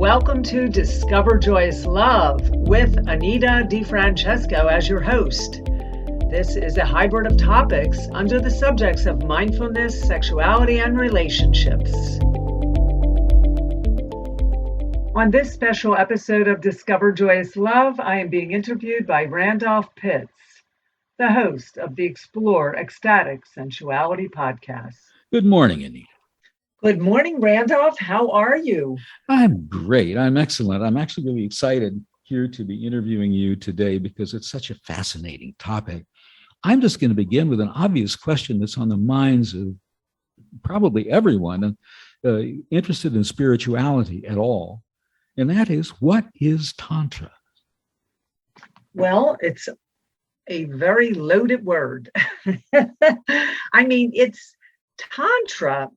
Welcome to Discover Joyous Love with Anita DeFrancesco as your host. This is a hybrid of topics under the subjects of mindfulness, sexuality, and relationships. On this special episode of Discover Joyous Love, I am being interviewed by Randolph Pitts, the host of the Explore Ecstatic Sensuality podcast. Good morning, Anita. Good morning, Randolph. How are you? I'm great. I'm excellent. I'm actually really excited here to be interviewing you today because it's such a fascinating topic. I'm just going to begin with an obvious question that's on the minds of probably everyone interested in spirituality at all. And that is, what is Tantra? Well, it's a very loaded word. I mean, Tantra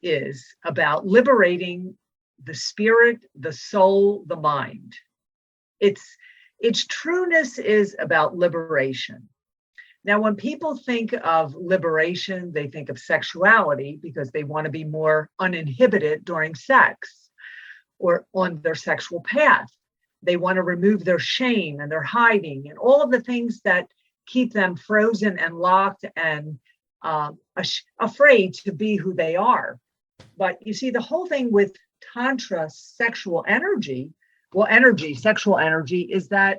is about liberating the spirit, the soul, the mind. Its trueness is about liberation. Now, when people think of liberation, they think of sexuality because they want to be more uninhibited during sex or on their sexual path. They want to remove their shame and their hiding and all of the things that keep them frozen and locked and afraid to be who they are. But you see, the whole thing with Tantra sexual energy, sexual energy, is that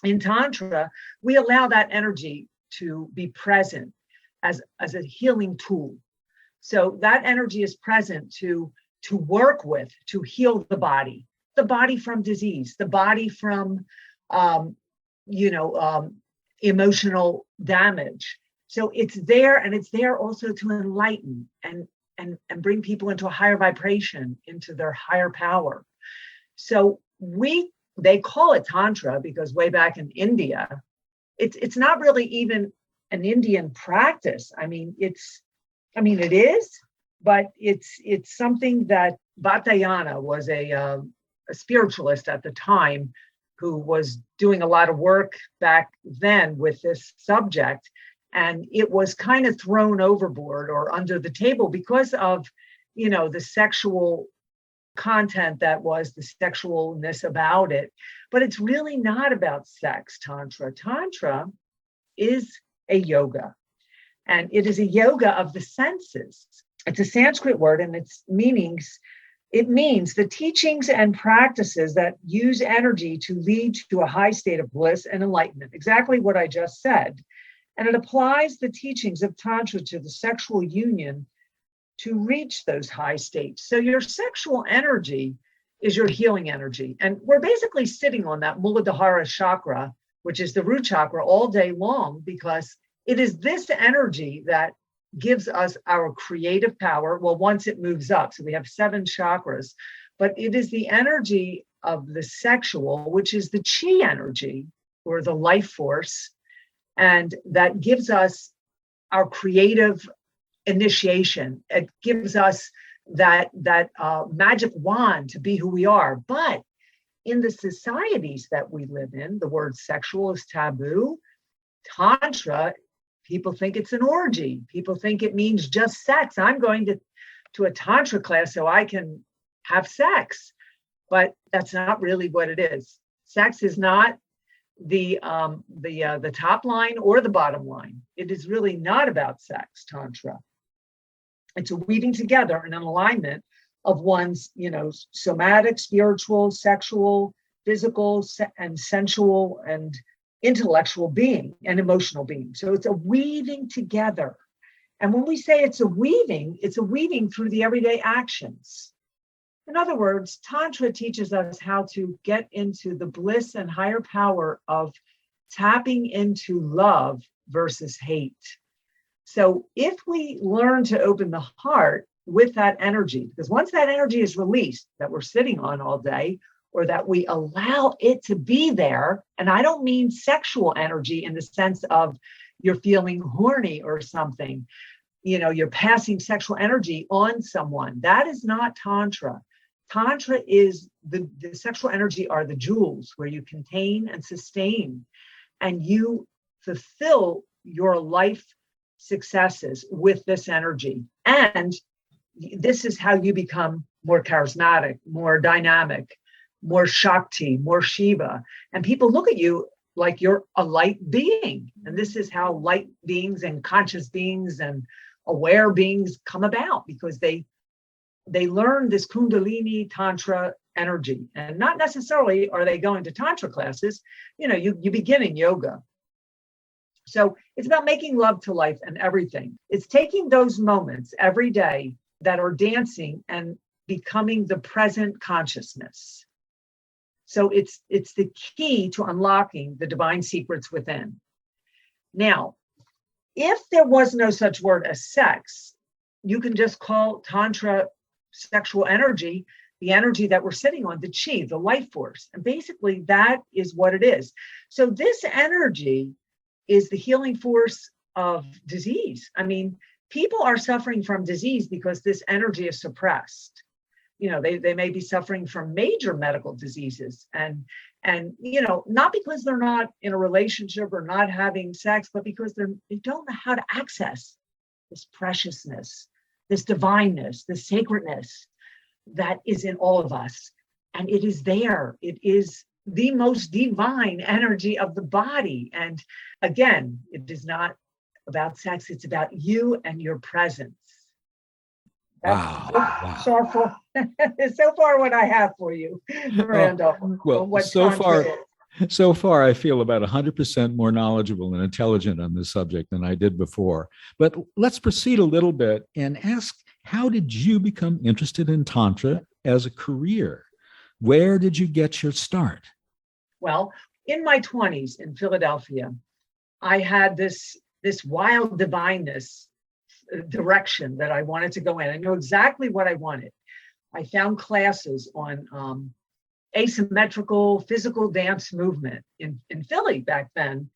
in Tantra, we allow that energy to be present as a healing tool. So that energy is present to work with, to heal the body from disease, the body from, emotional damage. So it's there, and it's there also to enlighten and bring people into a higher vibration, into their higher power. So they call it Tantra because way back in India, it's not really even an Indian practice. It is, but it's something that Vatayana was a spiritualist at the time who was doing a lot of work back then with this subject. And it was kind of thrown overboard or under the table because of, the sexual content that was the sexualness about it. But it's really not about sex, Tantra. Tantra is a yoga, and it is a yoga of the senses. It's a Sanskrit word, and it means the teachings and practices that use energy to lead to a high state of bliss and enlightenment. Exactly what I just said. And it applies the teachings of Tantra to the sexual union to reach those high states. So your sexual energy is your healing energy. And we're basically sitting on that Muladhara chakra, which is the root chakra, all day long, because it is this energy that gives us our creative power. Well, once it moves up, so we have 7 chakras, but it is the energy of the sexual, which is the chi energy or the life force. And that gives us our creative initiation. It gives us that magic wand to be who we are. But in the societies that we live in, the word sexual is taboo. Tantra, people think it's an orgy. People think it means just sex. I'm going to a Tantra class so I can have sex. But that's not really what it is. Sex is not the top line or the bottom line. It is really not about sex, Tantra. It's a weaving together and an alignment of one's, somatic, spiritual, sexual, physical, and sensual and intellectual being and emotional being. So it's a weaving together. And when we say it's a weaving through the everyday actions. In other words, Tantra teaches us how to get into the bliss and higher power of tapping into love versus hate. So if we learn to open the heart with that energy, because once that energy is released that we're sitting on all day, or that we allow it to be there, and I don't mean sexual energy in the sense of you're feeling horny or something, you're passing sexual energy on someone. That is not Tantra. Tantra is the sexual energy are the jewels where you contain and sustain, and you fulfill your life successes with this energy. And this is how you become more charismatic, more dynamic, more Shakti, more Shiva. And people look at you like you're a light being. And this is how light beings and conscious beings and aware beings come about, because they learn this Kundalini Tantra energy. And not necessarily are they going to Tantra classes. You begin in yoga. So it's about making love to life and everything. It's taking those moments every day that are dancing and becoming the present consciousness. So it's the key to unlocking the divine secrets within. Now, if there was no such word as sex, you can just call Tantra sexual energy, the energy that we're sitting on, the chi, the life force. And basically that is what it is. So this energy is the healing force of disease. I mean, people are suffering from disease because this energy is suppressed. They may be suffering from major medical diseases and not because they're not in a relationship or not having sex, but because they don't know how to access this preciousness, this divineness, this sacredness that is in all of us. And it is there. It is the most divine energy of the body. And again, it is not about sex. It's about you and your presence. Wow. So far what I have for you, Randolph. Well, so far, I feel about 100% more knowledgeable and intelligent on this subject than I did before. But let's proceed a little bit and ask, how did you become interested in Tantra as a career? Where did you get your start? Well, in my 20s in Philadelphia, I had this wild divineness direction that I wanted to go in. I knew exactly what I wanted. I found classes on asymmetrical physical dance movement in Philly back then.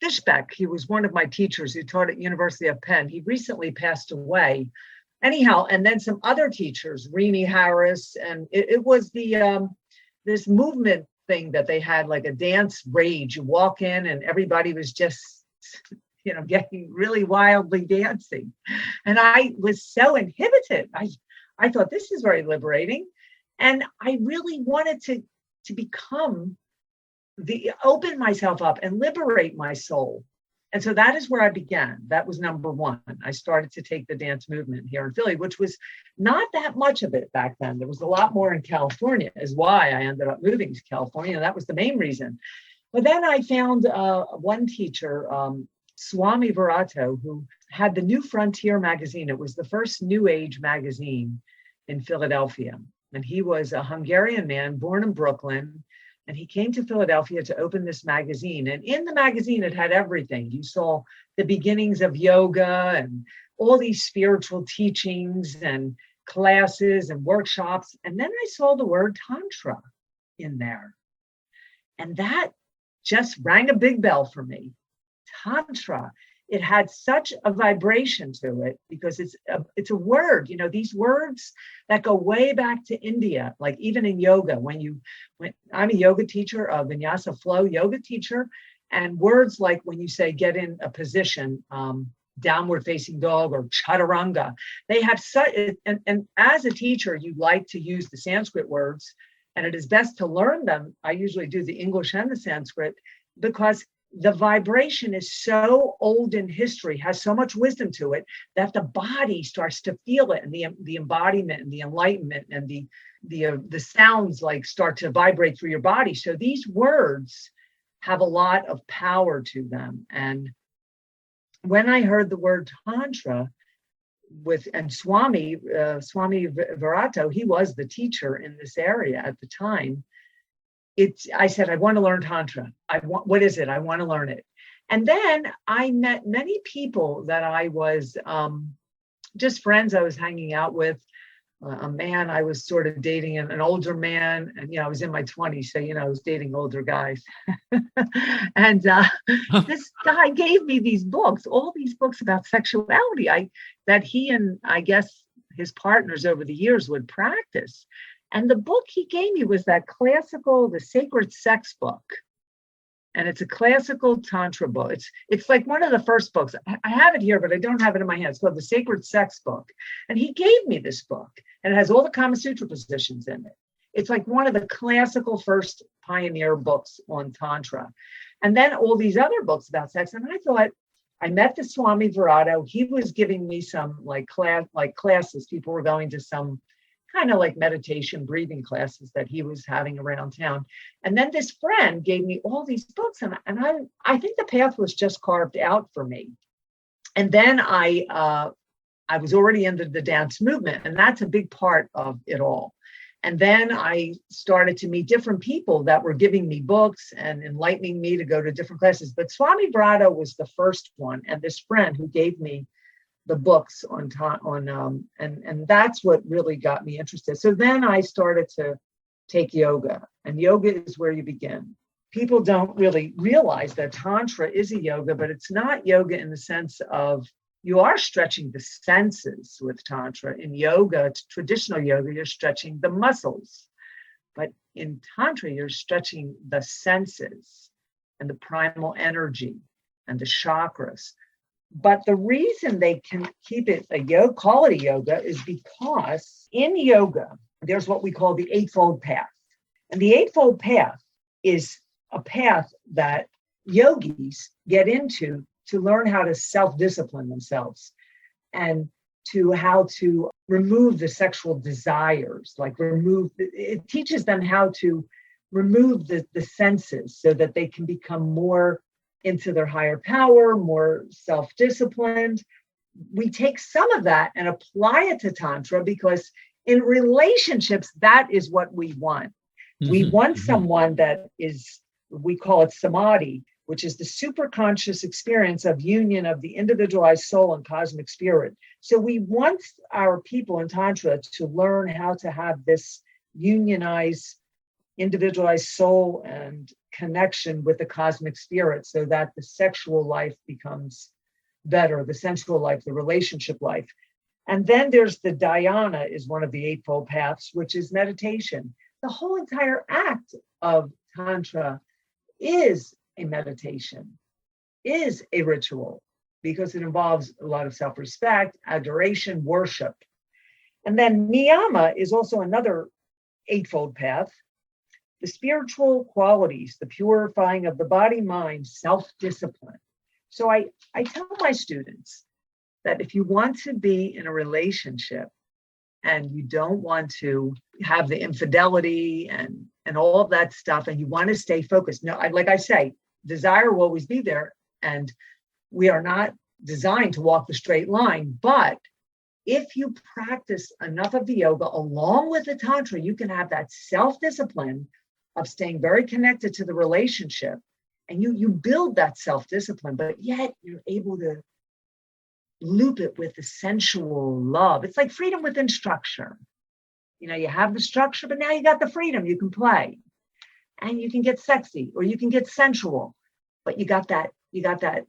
Fishbeck, he was one of my teachers who taught at University of Penn. He recently passed away. Anyhow, and then some other teachers, Renee Harris, and it was this movement thing that they had, like a dance rage. You walk in and everybody was just getting really wildly dancing. And I was so inhibited. I thought, this is very liberating. And I really wanted to open myself up and liberate my soul. And so that is where I began. That was number one. I started to take the dance movement here in Philly, which was not that much of it back then. There was a lot more in California, is why I ended up moving to California. That was the main reason. But then I found one teacher, Swami Virato, who had the New Frontier magazine. It was the first New Age magazine in Philadelphia. And he was a Hungarian man born in Brooklyn. And he came to Philadelphia to open this magazine. And in the magazine, it had everything. You saw the beginnings of yoga and all these spiritual teachings and classes and workshops. And then I saw the word Tantra in there. And that just rang a big bell for me. Tantra. It had such a vibration to it because it's a word, these words that go way back to India, like even in yoga, when I'm a yoga teacher, a vinyasa flow yoga teacher, and words like when you say get in a position, downward facing dog or chaturanga, they have such, and as a teacher, you like to use the Sanskrit words, and it is best to learn them. I usually do the English and the Sanskrit because the vibration is so old in history, has so much wisdom to it, that the body starts to feel it, and the embodiment and the enlightenment and the sounds like start to vibrate through your body. So these words have a lot of power to them. And when I heard the word Tantra and Swami Virato, he was the teacher in this area at the time. I said, I want to learn Tantra. What is it? I want to learn it. And then I met many people that I was just friends I was hanging out with. A man I was sort of dating, an older man. And, I was in my 20s. So, I was dating older guys. And this guy gave me these books, all these books about sexuality that he and I guess his partners over the years would practice. And the book he gave me was that classical, the Sacred Sex book. And it's a classical Tantra book. It's like one of the first books. I have it here, but I don't have it in my hand. It's called The Sacred Sex Book. And he gave me this book, and it has all the Kama Sutra positions in it. It's like one of the classical first pioneer books on Tantra. And then all these other books about sex. And I thought, I met the Swami Virato. He was giving me some classes. People were going to some kind of like meditation, breathing classes that he was having around town. And then this friend gave me all these books, and I think the path was just carved out for me. And then I was already into the dance movement, and that's a big part of it all. And then I started to meet different people that were giving me books and enlightening me to go to different classes. But Swami Virato was the first one, and this friend who gave me the books and that's what really got me interested. So then I started to take yoga, and yoga is where you begin. People don't really realize that Tantra is a yoga, but it's not yoga in the sense of you are stretching the senses with Tantra. In yoga, traditional yoga, you're stretching the muscles. But in Tantra, you're stretching the senses and the primal energy and the chakras. But the reason they can keep it a yoga, call it a yoga, is because in yoga, there's what we call the Eightfold Path. And the Eightfold Path is a path that yogis get into to learn how to self-discipline themselves and to how to remove the sexual desires, it teaches them how to remove the senses so that they can become more into their higher power, more self-disciplined. We take some of that and apply it to Tantra because in relationships, that is what we want. Mm-hmm. We want someone that is, we call it samadhi, which is the superconscious experience of union of the individualized soul and cosmic spirit. So we want our people in Tantra to learn how to have this unionized, individualized soul and connection with the cosmic spirit so that the sexual life becomes better, the sensual life, the relationship life. And then there's the dhyana is one of the Eightfold Paths, which is meditation. The whole entire act of Tantra is a meditation, is a ritual, because it involves a lot of self-respect, adoration, worship. And then niyama is also another Eightfold Path. The spiritual qualities, the purifying of the body, mind, self-discipline. So I tell my students that if you want to be in a relationship and you don't want to have the infidelity and all of that stuff, and you want to stay focused. No, like I say, desire will always be there, and we are not designed to walk the straight line. But if you practice enough of the yoga along with the Tantra, you can have that self-discipline of staying very connected to the relationship, and you build that self-discipline, but yet you're able to loop it with the sensual love. It's like freedom within structure. You have the structure, but now you got the freedom. You can play, and you can get sexy, or you can get sensual, but you got that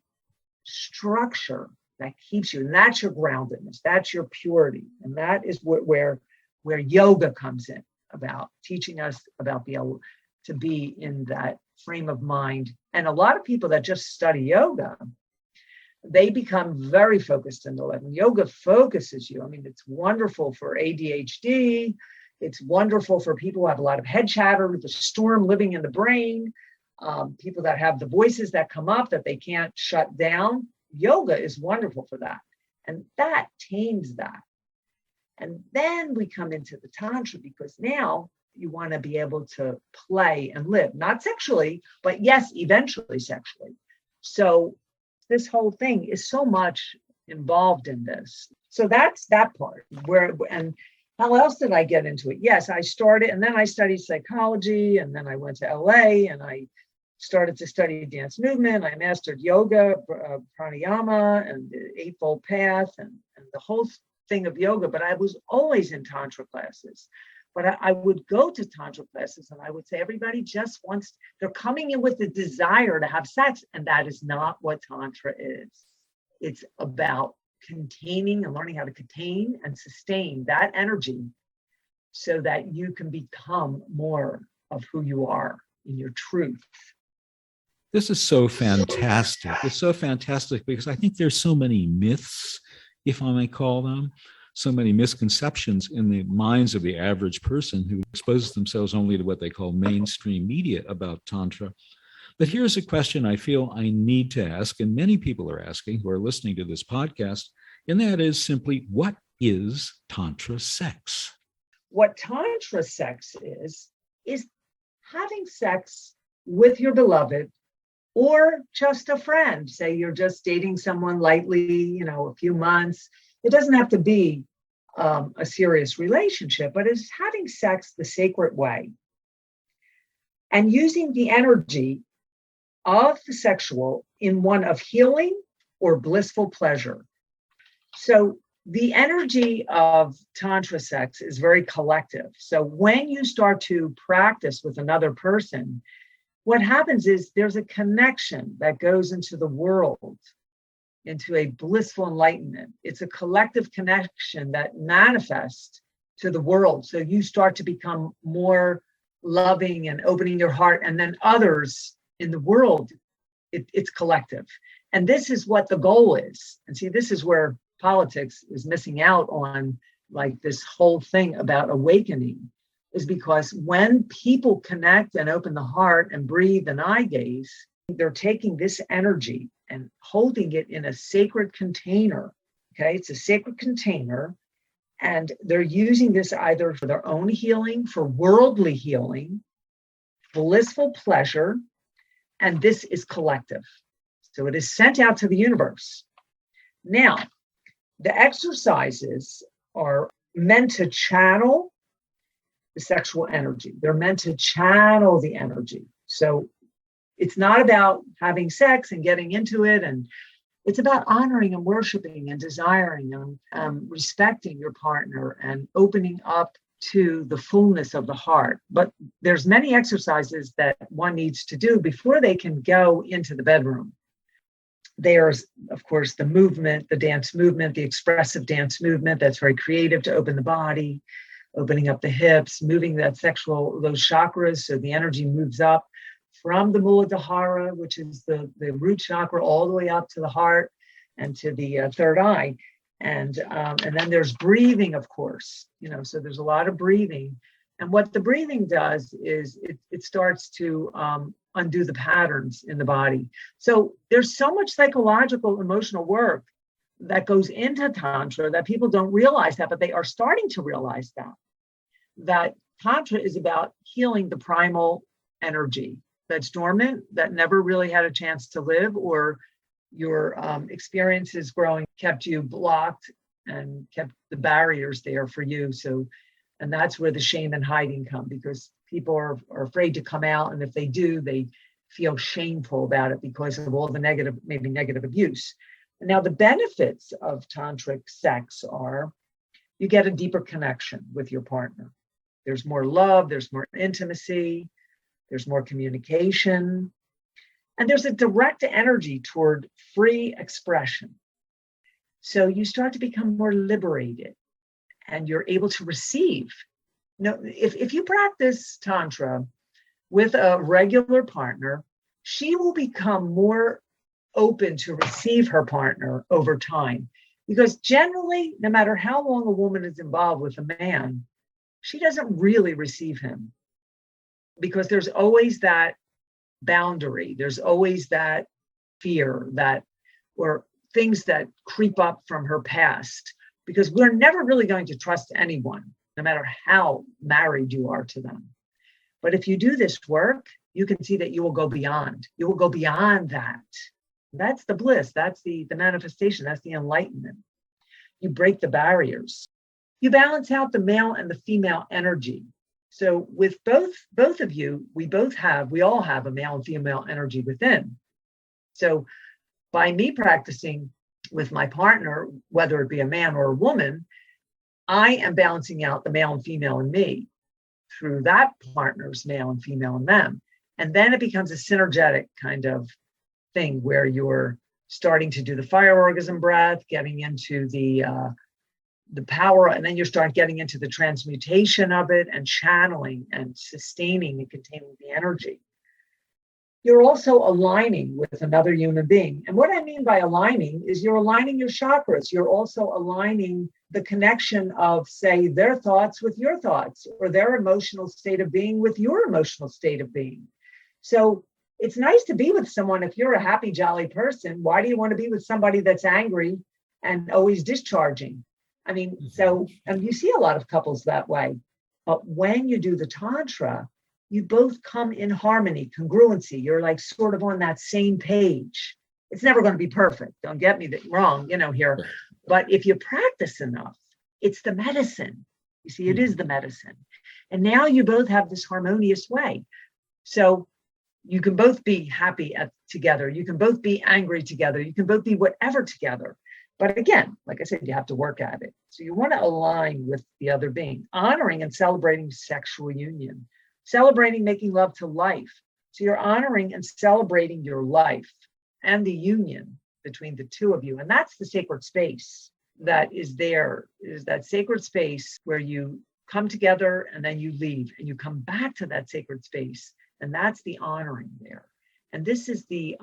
structure that keeps you, and that's your groundedness, that's your purity, and that is where yoga comes in, about teaching us about being able to be in that frame of mind. And a lot of people that just study yoga, they become very focused in the life. And yoga focuses you. I mean, it's wonderful for ADHD. It's wonderful for people who have a lot of head chatter, the storm living in the brain, people that have the voices that come up that they can't shut down. Yoga is wonderful for that. And that tames that. And then we come into the Tantra, because now you want to be able to play and live, not sexually, but yes, eventually sexually. So this whole thing is so much involved in this. So that's that part. And how else did I get into it? Yes, I started, and then I studied psychology, and then I went to LA, and I started to study dance movement. I mastered yoga, pranayama, and the Eightfold Path, and the whole thing of yoga. But I was always in Tantra classes. But I would go to Tantra classes, and I would say, everybody just wants, they're coming in with the desire to have sex. And that is not what Tantra is. It's about containing and learning how to contain and sustain that energy so that you can become more of who you are in your truth. This is so fantastic. It's so fantastic because I think there's so many myths, if I may call them, so many misconceptions in the minds of the average person who exposes themselves only to what they call mainstream media about Tantra. But here's a question I feel I need to ask, and many people are asking who are listening to this podcast, and that is simply, what is Tantra sex? What Tantra sex is having sex with your beloved or just a friend. Say you're just dating someone lightly, a few months. It doesn't have to be a serious relationship, but it's having sex the sacred way and using the energy of the sexual in one of healing or blissful pleasure. So the energy of Tantra sex is very collective. So when you start to practice with another person, what happens is there's a connection that goes into the world, into a blissful enlightenment. It's a collective connection that manifests to the world. So you start to become more loving and opening your heart, and then others in the world, it's collective. And this is what the goal is. And see, this is where politics is missing out on, like, this whole thing about awakening, is because when people connect and open the heart and breathe and eye gaze, they're taking this energy and holding it in a sacred container. Okay, it's a sacred container, and they're using this either for their own healing, for worldly healing, blissful pleasure, and this is collective. So it is sent out to the universe. Now, the exercises are meant to channel the sexual energy. They're meant to channel the energy. So it's not about having sex and getting into it, and it's about honoring and worshiping and desiring and respecting your partner and opening up to the fullness of the heart. But there's many exercises that one needs to do before they can go into the bedroom. There's, of course, the movement, the dance movement, the expressive dance movement that's very creative to open the body, opening up the hips, moving those chakras so the energy moves up from the Muladhara, which is the root chakra, all the way up to the heart and to the third eye. And then there's breathing, of course, so there's a lot of breathing. And what the breathing does is it starts to undo the patterns in the body. So there's so much psychological, emotional work that goes into Tantra that people don't realize that, but they are starting to realize that Tantra is about healing the primal energy that's dormant, that never really had a chance to live, or your experiences growing kept you blocked and kept the barriers there for you. So, and that's where the shame and hiding come, because people are afraid to come out. And if they do, they feel shameful about it because of all the negative abuse. Now, the benefits of tantric sex are you get a deeper connection with your partner. There's more love, there's more intimacy, there's more communication, and there's a direct energy toward free expression. So you start to become more liberated and you're able to receive. If you practice Tantra with a regular partner, she will become more open to receive her partner over time. Because generally, no matter how long a woman is involved with a man, she doesn't really receive him, because there's always that boundary. There's always that fear or things that creep up from her past, because we're never really going to trust anyone, no matter how married you are to them. But if you do this work, you can see that you will go beyond. You will go beyond that. That's the bliss. That's the manifestation. That's the enlightenment. You break the barriers. You balance out the male and the female energy. So with both of you, we all have a male and female energy within. So by me practicing with my partner, whether it be a man or a woman, I am balancing out the male and female in me through that partner's male and female in them. And then it becomes a synergetic kind of thing where you're starting to do the fire orgasm breath, getting into the power, and then you start getting into the transmutation of it and channeling and sustaining and containing the energy. you're also aligning with another human being. And what I mean by aligning is you're aligning your chakras. You're also aligning the connection of, say, their thoughts with your thoughts, or their emotional state of being with your emotional state of being. So it's nice to be with someone. If you're a happy, jolly person, why do you want to be with somebody that's angry and always discharging? I mean, and you see a lot of couples that way. But when you do the Tantra, you both come in harmony, congruency. You're like sort of on that same page. It's never going to be perfect. Don't get me wrong, here. But if you practice enough, it's the medicine. You see, it is the medicine. And now you both have this harmonious way. So you can both be happy together. You can both be angry together. You can both be whatever together. But again, like I said, you have to work at it. So you want to align with the other being, honoring and celebrating sexual union, celebrating making love to life. So you're honoring and celebrating your life and the union between the two of you. And that's the sacred space that is there, is that sacred space where you come together and then you leave and you come back to that sacred space. And that's the honoring there. And this is the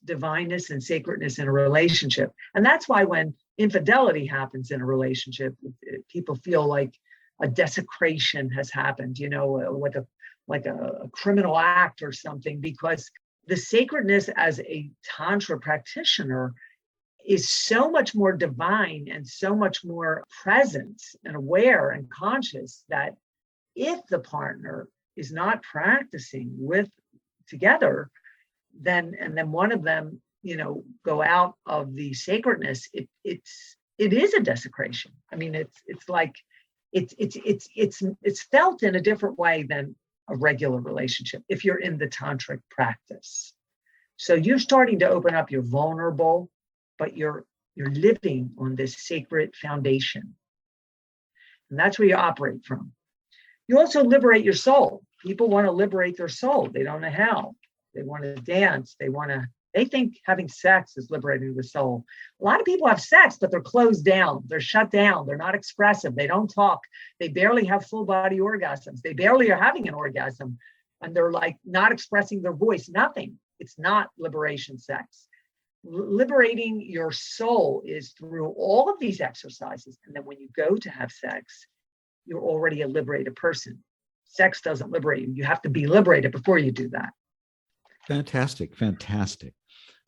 divineness and sacredness in a relationship. And that's why when infidelity happens in a relationship, people feel like a desecration has happened, like a criminal act or something, because the sacredness as a Tantra practitioner is so much more divine and so much more present and aware and conscious that if the partner is not practicing with together, then one of them, go out of the sacredness, it is a desecration. I mean, it's like it's felt in a different way than a regular relationship if you're in the tantric practice. So you're starting to open up, you're vulnerable, but you're living on this sacred foundation. And that's where you operate from. You also liberate your soul. People want to liberate their soul. They don't know how. They want to dance. They think having sex is liberating the soul. A lot of people have sex, but they're closed down. They're shut down. They're not expressive. They don't talk. They barely have full body orgasms. They barely are having an orgasm. And they're like not expressing their voice, nothing. It's not liberation sex. Liberating your soul is through all of these exercises. And then when you go to have sex, you're already a liberated person. Sex doesn't liberate you. You have to be liberated before you do that. Fantastic.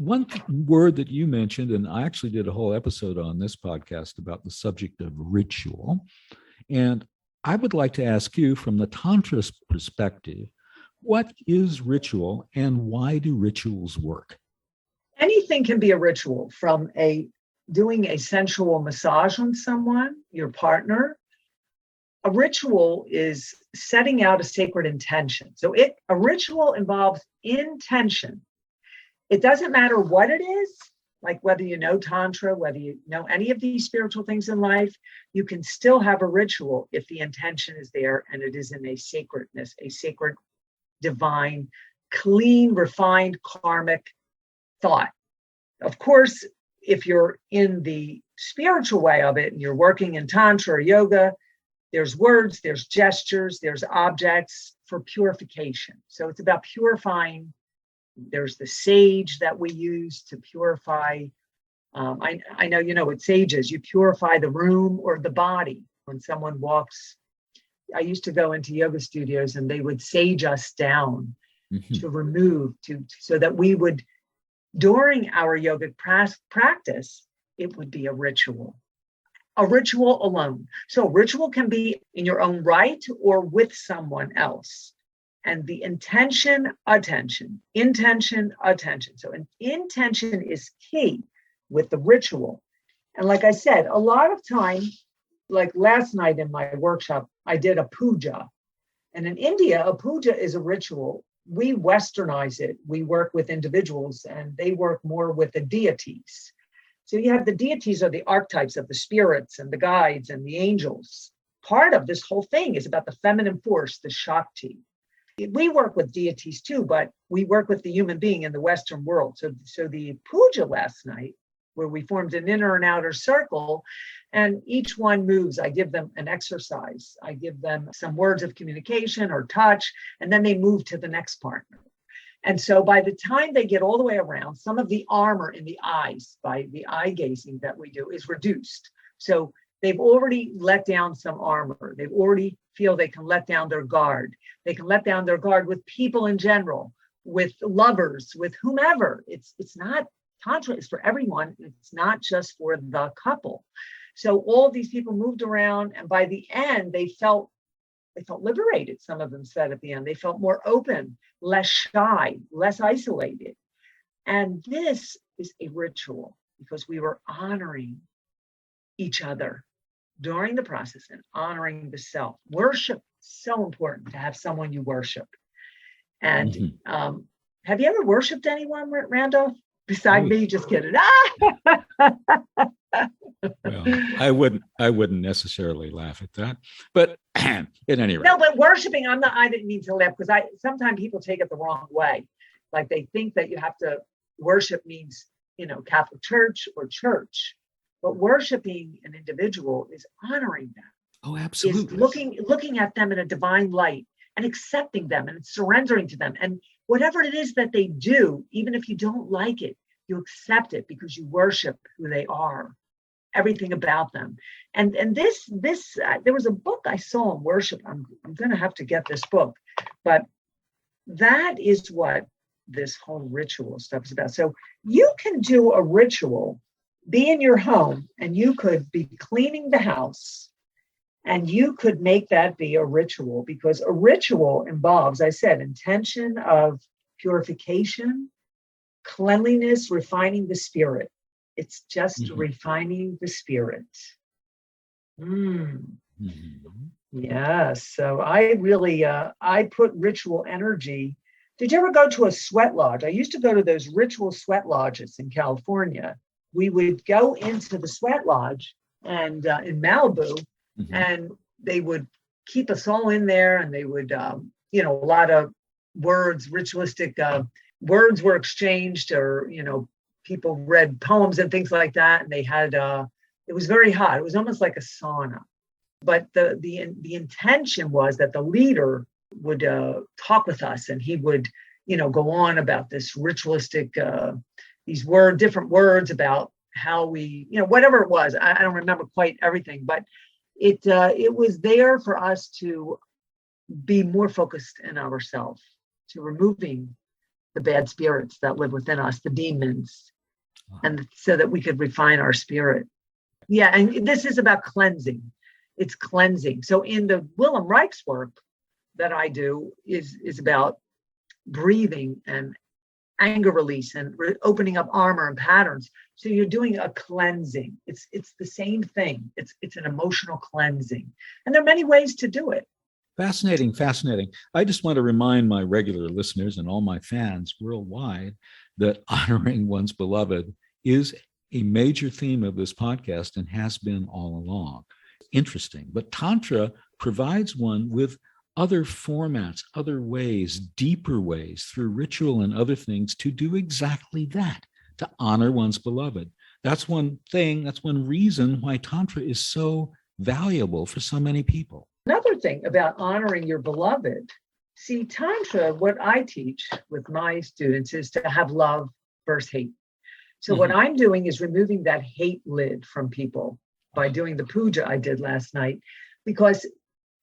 One word that you mentioned, and I actually did a whole episode on this podcast about the subject of ritual. And I would like to ask you, from the Tantra perspective, what is ritual and why do rituals work? Anything can be a ritual, from doing a sensual massage on someone, your partner. A ritual is setting out a sacred intention. So a ritual involves intention. It doesn't matter what it is, like whether you know Tantra, whether you know any of these spiritual things in life, you can still have a ritual if the intention is there and it is in a sacredness, a sacred, divine, clean, refined, karmic thought. Of course, if you're in the spiritual way of it and you're working in Tantra or yoga, there's words, there's gestures, there's objects for purification. So it's about purifying. There's the sage that we use to purify. I know, what sage is. You purify the room or the body. When someone walks, I used to go into yoga studios and they would sage us down to remove, so that we would, during our yogic practice, it would be a ritual alone. So ritual can be in your own right or with someone else. And the intention, attention. So an intention is key with the ritual. And like I said, a lot of time, like last night in my workshop, I did a puja. And in India, a puja is a ritual. We Westernize it. We work with individuals and they work more with the deities. So you have the deities are the archetypes of the spirits and the guides and the angels. Part of this whole thing is about the feminine force, the Shakti. We work with deities too, but we work with the human being in the Western world. So the puja last night, where we formed an inner and outer circle, and each one moves. I give them an exercise. I give them some words of communication or touch, and then they move to the next partner. And so by the time they get all the way around, some of the armor in the eyes by the eye gazing that we do is reduced. So they've already let down some armor. They've already feel they can let down their guard. They can let down their guard with people in general, with lovers, with whomever. It's not, Tantra is for everyone. It's not just for the couple. So all these people moved around, and by the end, they felt liberated. Some of them said at the end, they felt more open, less shy, less isolated. And this is a ritual because we were honoring each other during the process and honoring the self. Worship, so important to have someone you worship. And have you ever worshiped anyone, Randolph? Besides me, just kidding. Well, I wouldn't necessarily laugh at that, but at any rate. No, but worshiping, I didn't mean to laugh because sometimes people take it the wrong way. Like they think that you have to worship means, Catholic Church or church. But worshiping an individual is honoring them. Oh, absolutely. Is looking at them in a divine light and accepting them and surrendering to them. And whatever it is that they do, even if you don't like it, you accept it because you worship who they are, everything about them. And this there was a book I saw on worship. I'm going to have to get this book, but that is what this whole ritual stuff is about. So you can do a ritual, be in your home, and you could be cleaning the house, and you could make that be a ritual, because a ritual involves, I said, intention of purification, cleanliness, refining the spirit. It's just refining the spirit. Yes. So I really, I put ritual energy. Did you ever go to a sweat lodge? I used to go to those ritual sweat lodges in California. We would go into the sweat lodge and in Malibu, and they would keep us all in there, and they would, a lot of words, ritualistic words were exchanged, or, people read poems and things like that. And they had, it was very hot. It was almost like a sauna. But the intention was that the leader would talk with us, and he would, go on about this ritualistic, these different words about how we, whatever it was. I don't remember quite everything, but it was there for us to be more focused in ourselves, to removing the bad spirits that live within us, the demons, and so that we could refine our spirit. Yeah, and this is about cleansing. It's cleansing. So in the Willem Reich's work that I do is about breathing and anger release and opening up armor and patterns. So you're doing a cleansing. It's the same thing. It's an emotional cleansing. And there are many ways to do it. Fascinating. I just want to remind my regular listeners and all my fans worldwide that honoring one's beloved is a major theme of this podcast and has been all along. Interesting. But Tantra provides one with other formats, other ways, deeper ways through ritual and other things to do exactly that, to honor one's beloved. That's one thing, that's one reason why Tantra is so valuable for so many people. Another thing about honoring your beloved, see, Tantra, what I teach with my students is to have love versus hate. So what I'm doing is removing that hate lid from people by doing the puja I did last night, because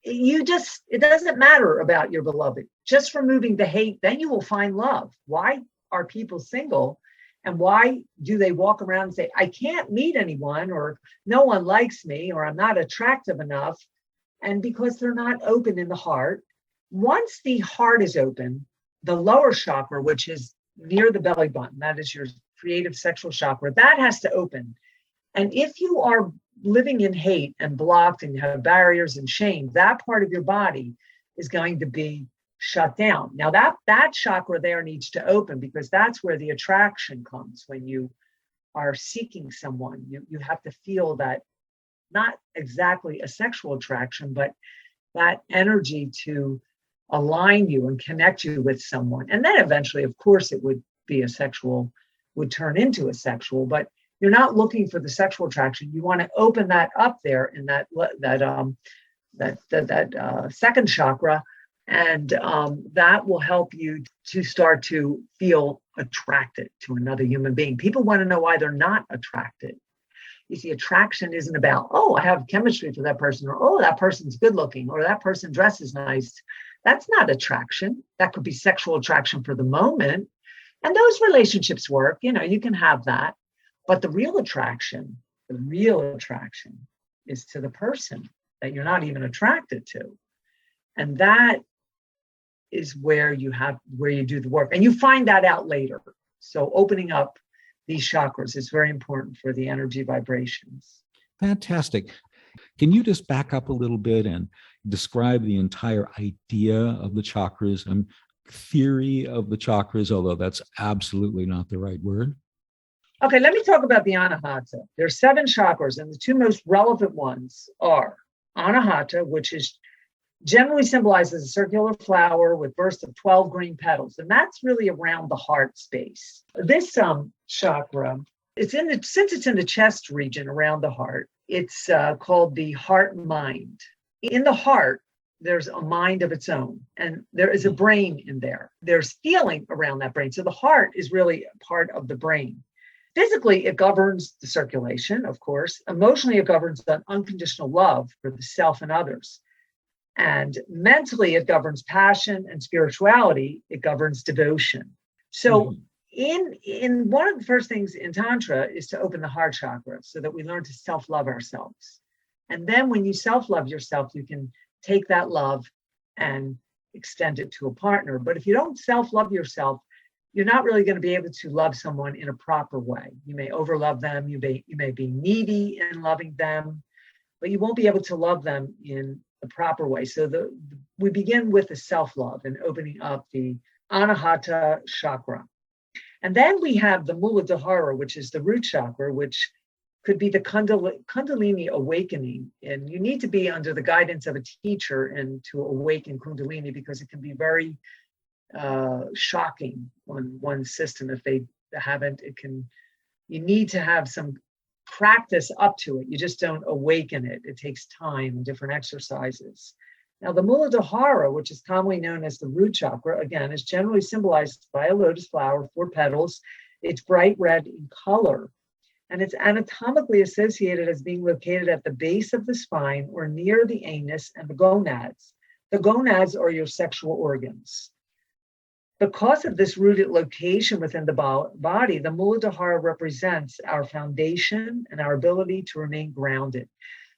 it doesn't matter about your beloved. Just removing the hate, then you will find love. Why are people single? And why do they walk around and say, I can't meet anyone, or no one likes me, or I'm not attractive enough? And because they're not open in the heart. Once the heart is open, the lower chakra, which is near the belly button, that is your creative sexual chakra, that has to open. And if you are living in hate and blocked and you have barriers and shame, that part of your body is going to be shut down. Now that chakra there needs to open, because that's where the attraction comes. When you are seeking someone, you have to feel that, not exactly a sexual attraction, but that energy to align you and connect you with someone. And then eventually, of course, it would turn into a sexual, but you're not looking for the sexual attraction. You want to open that up there in that second chakra, And that will help you to start to feel attracted to another human being. People want to know why they're not attracted. You see, attraction isn't about, oh, I have chemistry for that person, or oh, that person's good looking, or that person dresses nice. That's not attraction. That could be sexual attraction for the moment. And those relationships work, you can have that. But the real attraction is to the person that you're not even attracted to. And that is where you do the work. And you find that out later. So opening up these chakras is very important for the energy vibrations. Fantastic. Can you just back up a little bit and describe the entire idea of the chakras and theory of the chakras, although that's absolutely not the right word? Okay, let me talk about the Anahata. There's 7 chakras, and the 2 most relevant ones are Anahata, which is generally symbolized as a circular flower with bursts of 12 green petals. And that's really around the heart space. This chakra, since it's in the chest region around the heart, it's called the heart mind. In the heart, there's a mind of its own, and there is a brain in there. There's feeling around that brain. So the heart is really a part of the brain. Physically, it governs the circulation, of course. Emotionally, it governs the unconditional love for the self and others. And mentally, it governs passion, and spirituality, it governs devotion. So in one of the first things in Tantra is to open the heart chakra so that we learn to self-love ourselves. And then when you self-love yourself, you can take that love and extend it to a partner. But if you don't self-love yourself, you're not really going to be able to love someone in a proper way. You may overlove them, you may be needy in loving them, but you won't be able to love them in the proper way. So we begin with the self-love and opening up the Anahata chakra. And then we have the Muladhara, which is the root chakra, which could be the Kundalini awakening. And you need to be under the guidance of a teacher and to awaken Kundalini, because it can be very shocking on one's system if they haven't. You need to have some practice up to it. You just don't awaken it. It takes time and different exercises. Now, the Muladhara, which is commonly known as the root chakra, again, is generally symbolized by a lotus flower, 4 petals. It's bright red in color, and it's anatomically associated as being located at the base of the spine or near the anus and the gonads. The gonads are your sexual organs. Because of this rooted location within the body, the Muladhara represents our foundation and our ability to remain grounded.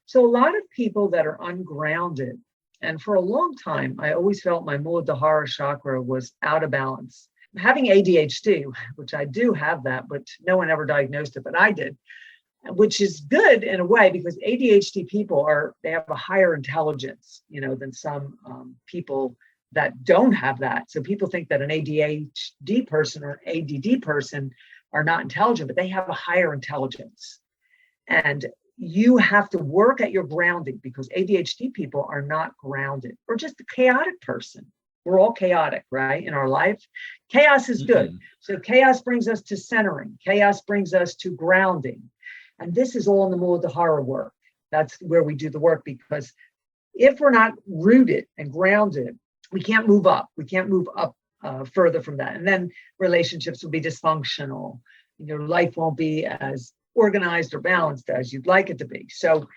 So a lot of people that are ungrounded, and for a long time, I always felt my Muladhara chakra was out of balance. Having ADHD, which I do have that, but no one ever diagnosed it, but I did, which is good in a way, because ADHD people they have a higher intelligence, than some people that don't have that. So people think that an ADHD person or ADD person are not intelligent, but they have a higher intelligence. And you have to work at your grounding, because ADHD people are not grounded, or just a chaotic person. We're all chaotic, right? In our life. Chaos is good. So chaos brings us to centering. Chaos brings us to grounding. And this is all in the Muladhara work. That's where we do the work, because if we're not rooted and grounded, we can't move up. We can't move up further from that. And then relationships will be dysfunctional. Your life won't be as organized or balanced as you'd like it to be. So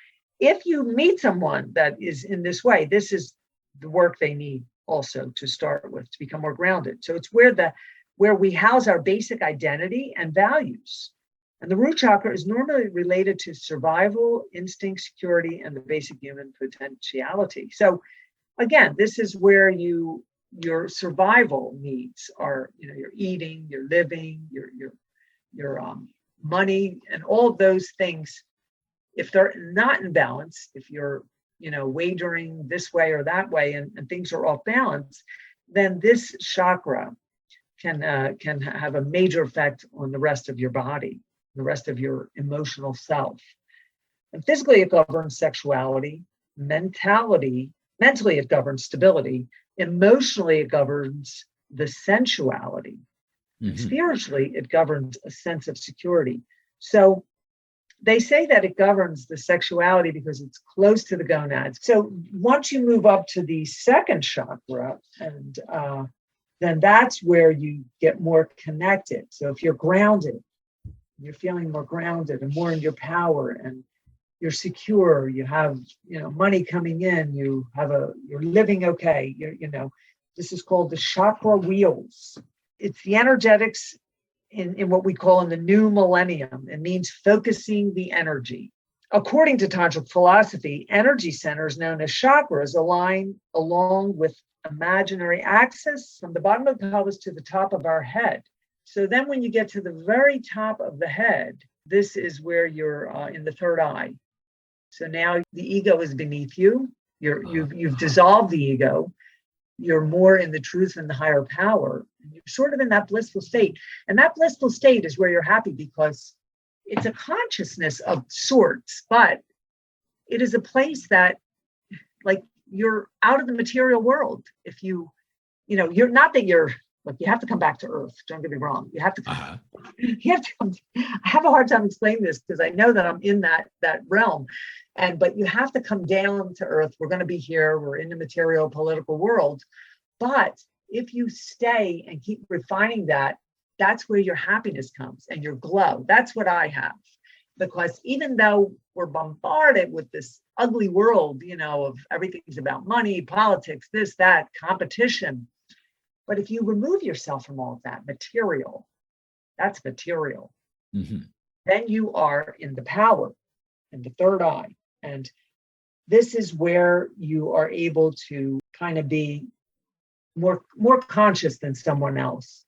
if you meet someone that is in this way, this is the work they need also to start with, to become more grounded. So it's where we house our basic identity and values. And the root chakra is normally related to survival, instinct, security, and the basic human potentiality. So again, this is where your survival needs are, your eating, your living, your money, and all of those things. If they're not in balance, if you're, wagering this way or that way, and things are off balance, then this chakra can have a major effect on the rest of your body, the rest of your emotional self. And physically, it governs sexuality. Mentally, it governs stability. Emotionally, it governs the sensuality. Spiritually, it governs a sense of security. So They say that it governs the sexuality because it's close to the gonads. So once you move up to the second chakra, and then that's where you get more connected. So if you're grounded, you're feeling more grounded and more in your power, and you're secure, you have, money coming in, you're living okay, this is called the chakra wheels. It's the energetics in what we call in the new millennium. It means focusing the energy. According to tantric philosophy, energy centers known as chakras align along with imaginary axis from the bottom of the pelvis to the top of our head. So then when you get to the very top of the head, this is where you're in the third eye. So now the ego is beneath you. You've dissolved the ego. You're more in the truth and the higher power. And you're sort of in that blissful state. And that blissful state is where you're happy because it's a consciousness of sorts, but it is a place that, like, you're out of the material world. If you're not that you're, look, you have to come back to earth. Don't get me wrong. You have to come. I have a hard time explaining this because I know that I'm in that realm. But you have to come down to earth. We're going to be here. We're in the material political world. But if you stay and keep refining that, that's where your happiness comes and your glow. That's what I have. Because even though we're bombarded with this ugly world, of everything's about money, politics, this, that, competition. But if you remove yourself from all of that material, that's material, then you are in the power, in the third eye. And this is where you are able to kind of be more conscious than someone else.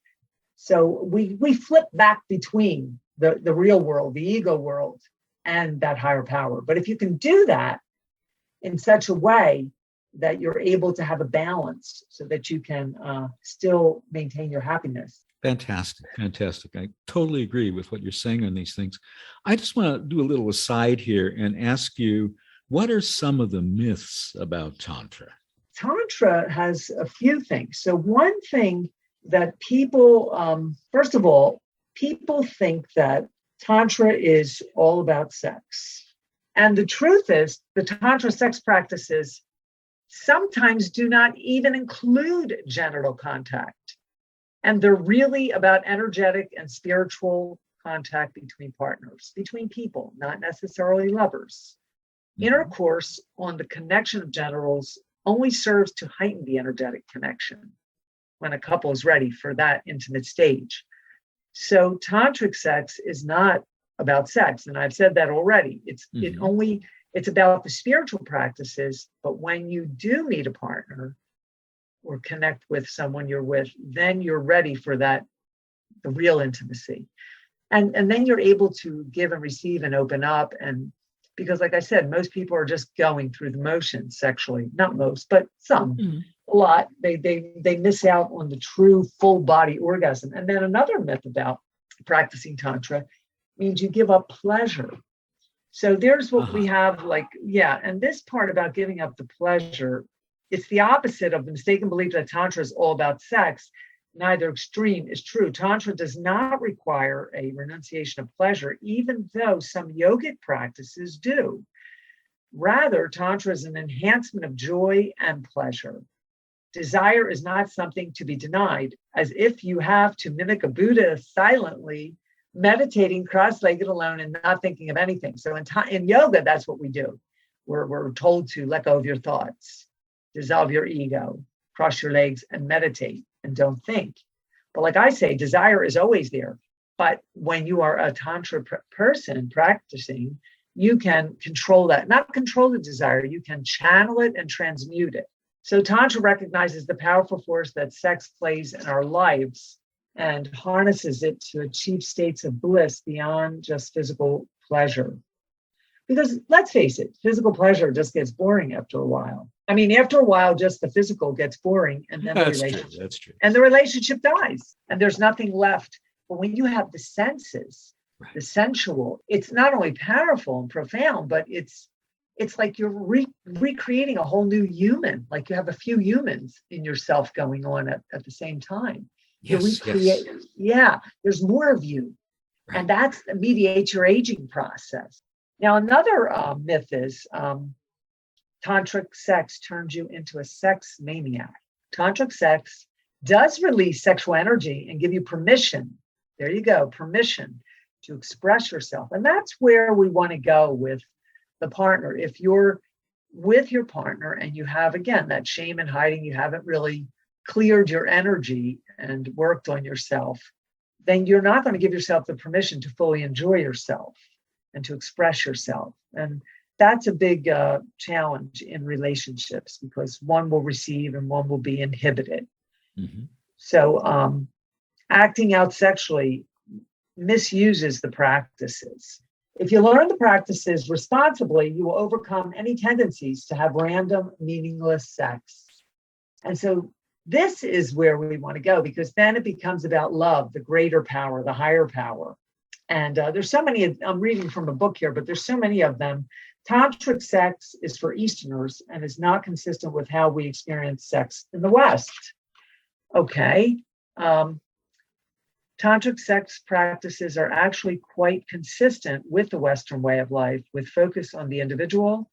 So we flip back between the real world, the ego world, and that higher power. But if you can do that in such a way that you're able to have a balance so that you can still maintain your happiness. Fantastic. I totally agree with what you're saying on these things. I just want to do a little aside here and ask you, what are some of the myths about Tantra? Tantra has a few things. So one thing that people, first of all, people think that Tantra is all about sex. And the truth is, the Tantra sex practices sometimes do not even include genital contact. And they're really about energetic and spiritual contact between partners, between people, not necessarily lovers. Intercourse on the connection of genitals only serves to heighten the energetic connection when a couple is ready for that intimate stage. So tantric sex is not about sex. And I've said that already. It's about the spiritual practices, but when you do meet a partner or connect with someone you're with, then you're ready for that, the real intimacy. And then you're able to give and receive and open up. And because, like I said, most people are just going through the motions sexually, not most, but some, a lot. They miss out on the true full body orgasm. And then another myth about practicing Tantra means you give up pleasure. So there's what we have, and this part about giving up the pleasure, it's the opposite of the mistaken belief that Tantra is all about sex. Neither extreme is true. Tantra does not require a renunciation of pleasure, even though some yogic practices do. Rather, Tantra is an enhancement of joy and pleasure. Desire is not something to be denied, as if you have to mimic a Buddha silently meditating cross-legged alone and not thinking of anything. So in yoga, that's what we do. We're told to let go of your thoughts, dissolve your ego, cross your legs and meditate and don't think. But like I say, desire is always there. But when you are a Tantra person practicing, you can control that, not control the desire, you can channel it and transmute it. So Tantra recognizes the powerful force that sex plays in our lives and harnesses it to achieve states of bliss beyond just physical pleasure. Because let's face it, physical pleasure just gets boring after a while. I mean, after a while, just the physical gets boring, and then That's true. And the relationship dies, and there's nothing left. But when you have the senses, the sensual, it's not only powerful and profound, but it's like you're recreating a whole new human. Like you have a few humans in yourself going on at the same time. Yes. Yeah, there's more of you. And that mediates your aging process. Now, another myth is tantric sex turns you into a sex maniac. Tantric sex does release sexual energy and give you permission. There you go, permission to express yourself. And that's where we want to go with the partner. If you're with your partner and you have, again, that shame and hiding, you haven't really cleared your energy and worked on yourself, then you're not going to give yourself the permission to fully enjoy yourself and to express yourself. And that's a big challenge in relationships, because one will receive and one will be inhibited. Mm-hmm. So acting out sexually misuses the practices. If you learn the practices responsibly, you will overcome any tendencies to have random, meaningless sex. And so this is where we want to go, because then it becomes about love, the greater power, the higher power. And there's so many, I'm reading from a book here, but there's so many of them. Tantric sex is for Easterners and is not consistent with how we experience sex in the West. Okay. Tantric sex practices are actually quite consistent with the Western way of life, with focus on the individual,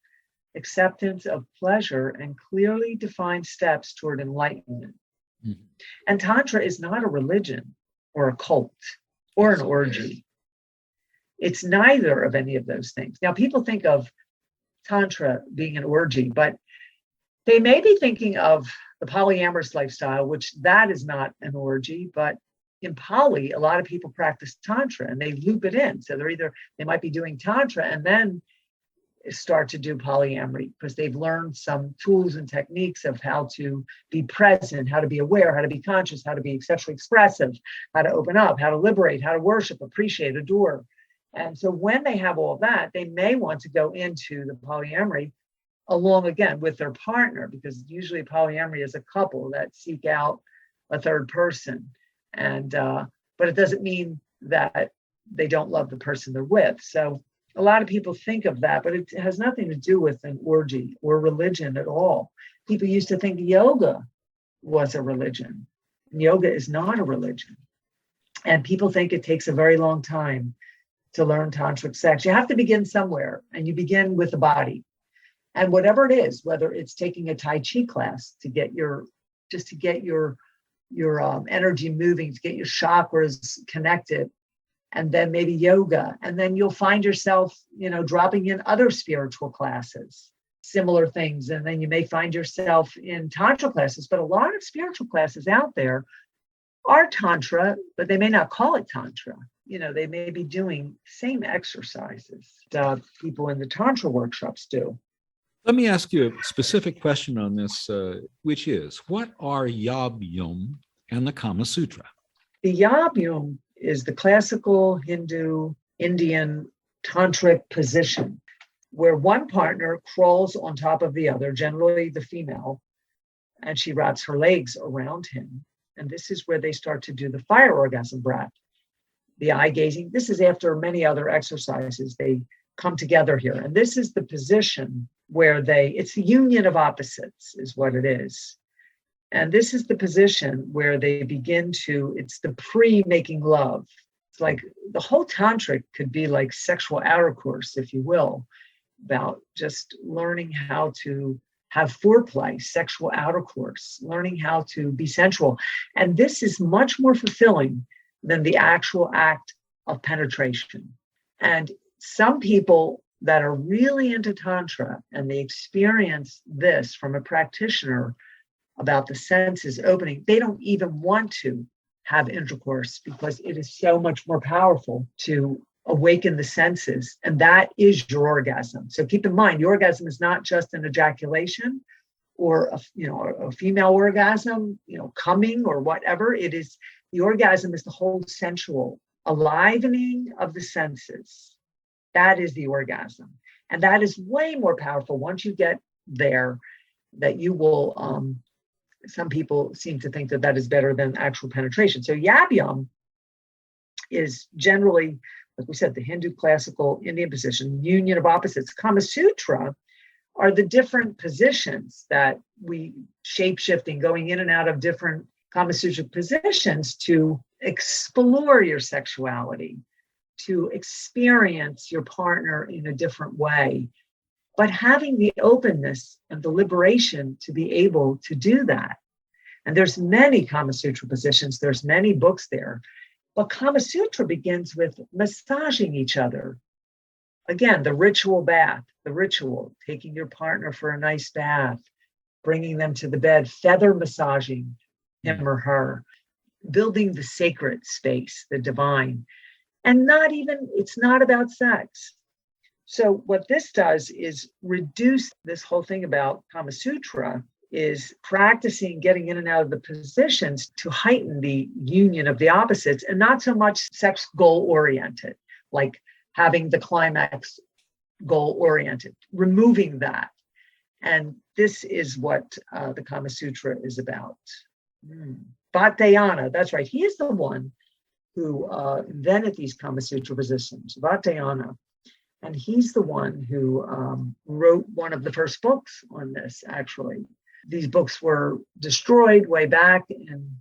acceptance of pleasure, and clearly defined steps toward enlightenment. Mm-hmm. And Tantra is not a religion or a cult or an orgy. It's neither of any of those things. Now, people think of Tantra being an orgy, but they may be thinking of the polyamorous lifestyle, which that is not an orgy, but in poly, a lot of people practice Tantra and they loop it in. So they might be doing Tantra and then start to do polyamory, because they've learned some tools and techniques of how to be present, how to be aware, how to be conscious, how to be sexually expressive, how to open up, how to liberate, how to worship, appreciate, adore. And so when they have all of that, they may want to go into the polyamory along, again, with their partner, because usually polyamory is a couple that seek out a third person. And but it doesn't mean that they don't love the person they're with. So a lot of people think of that, but it has nothing to do with an orgy or religion at all. People used to think yoga was a religion. Yoga is not a religion. And people think it takes a very long time to learn tantric sex. You have to begin somewhere, and you begin with the body. And whatever it is, whether it's taking a Tai Chi class to get your energy moving, to get your chakras connected, and then maybe yoga, and then you'll find yourself, dropping in other spiritual classes, similar things, and then you may find yourself in Tantra classes. But a lot of spiritual classes out there are Tantra, but they may not call it Tantra. They may be doing same exercises that people in the Tantra workshops do. Let me ask you a specific question on this, which is, what are Yab-Yum and the Kama Sutra? The Yab-Yum is the classical Hindu, Indian tantric position, where one partner crawls on top of the other, generally the female, and she wraps her legs around him. And this is where they start to do the fire orgasm breath, the eye gazing. This is after many other exercises. They come together here. And this is the position where it's the union of opposites is what it is. And this is the position where they begin it's the pre-making love. It's like the whole tantric could be like sexual intercourse, if you will, about just learning how to have foreplay, sexual intercourse, learning how to be sensual. And this is much more fulfilling than the actual act of penetration. And some people that are really into Tantra and they experience this from a practitioner about the senses opening, they don't even want to have intercourse because it is so much more powerful to awaken the senses. And that is your orgasm. So keep in mind, your orgasm is not just an ejaculation or a female orgasm, coming or whatever. It is, the orgasm is the whole sensual alivening of the senses. That is the orgasm. And that is way more powerful once you get there, that you will, some people seem to think that is better than actual penetration. So Yab-Yum is generally, like we said, the Hindu classical Indian position, union of opposites. Kama Sutra are the different positions that we shape-shifting, going in and out of different Kama Sutra positions to explore your sexuality, to experience your partner in a different way, but having the openness and the liberation to be able to do that. And there's many Kama Sutra positions, there's many books there, but Kama Sutra begins with massaging each other. Again, the ritual bath, the ritual, taking your partner for a nice bath, bringing them to the bed, feather massaging him or her, building the sacred space, the divine. And it's not about sex. So what this does is reduce this whole thing about Kama Sutra is practicing getting in and out of the positions to heighten the union of the opposites and not so much sex goal oriented, like having the climax goal oriented, removing that. And this is what the Kama Sutra is about. Vatayana, that's right. He is the one who invented these Kama Sutra positions, Vatayana. And he's the one who wrote one of the first books on this, actually. These books were destroyed way back in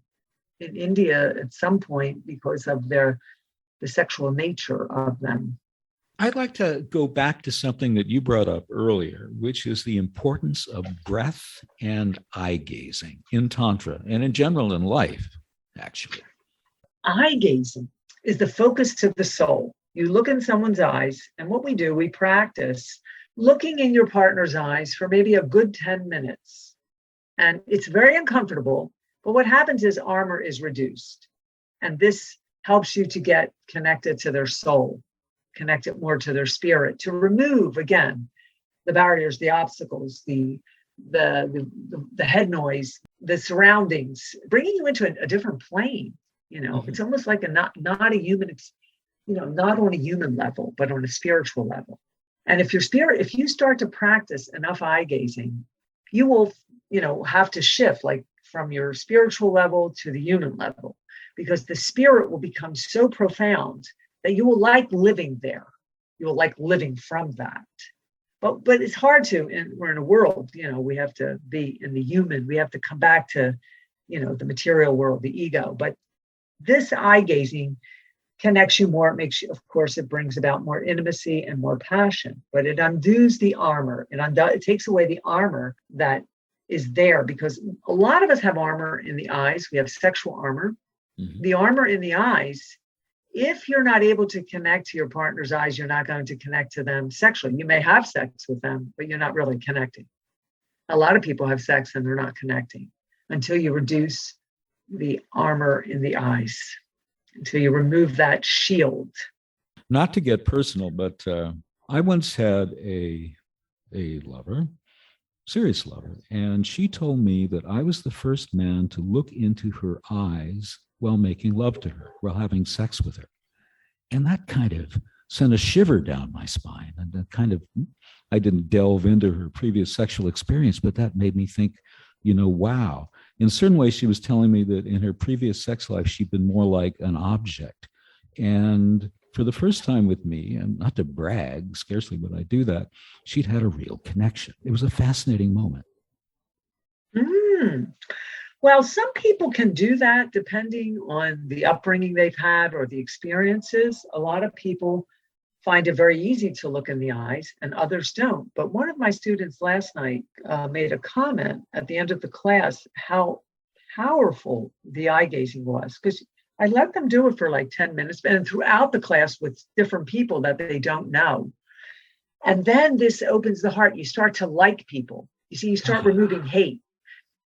India at some point because of the sexual nature of them. I'd like to go back to something that you brought up earlier, which is the importance of breath and eye gazing in Tantra and in general in life, actually. Eye gazing is the focus to the soul. You look in someone's eyes, and what we do, we practice looking in your partner's eyes for maybe a good 10 minutes. And it's very uncomfortable, but what happens is armor is reduced. And this helps you to get connected to their soul, connect it more to their spirit, to remove, again, the barriers, the obstacles, the head noise, the surroundings, bringing you into a different plane. It's almost like not a human, not on a human level, but on a spiritual level. And if you start to practice enough eye gazing, you will, have to shift like from your spiritual level to the human level, because the spirit will become so profound that you will like living there. You will like living from that. But it's hard to, and we're in a world, we have to be in the human, we have to come back to, the material world, the ego. But this eye gazing connects you more. It makes you, of course, it brings about more intimacy and more passion, but it undoes the armor. It takes away the armor that is there, because a lot of us have armor in the eyes. We have sexual armor. Mm-hmm. The armor in the eyes, if you're not able to connect to your partner's eyes, you're not going to connect to them sexually. You may have sex with them, but you're not really connecting. A lot of people have sex and they're not connecting until you reduce the armor in the eyes, until you remove that shield. Not to get personal, but I once had a lover, serious lover, and she told me that I was the first man to look into her eyes while making love to her, while having sex with her. And that kind of sent a shiver down my spine. And that kind of, I didn't delve into her previous sexual experience, but that made me think, wow. In certain ways, she was telling me that in her previous sex life, she'd been more like an object. And for the first time with me, and not to brag, scarcely would I do that, she'd had a real connection. It was a fascinating moment. Well, some people can do that depending on the upbringing they've had or the experiences. A lot of people find it very easy to look in the eyes and others don't. But one of my students last night made a comment at the end of the class how powerful the eye gazing was, because I let them do it for like 10 minutes and throughout the class with different people that they don't know. And then this opens the heart. You start to like people. You see, you start removing hate.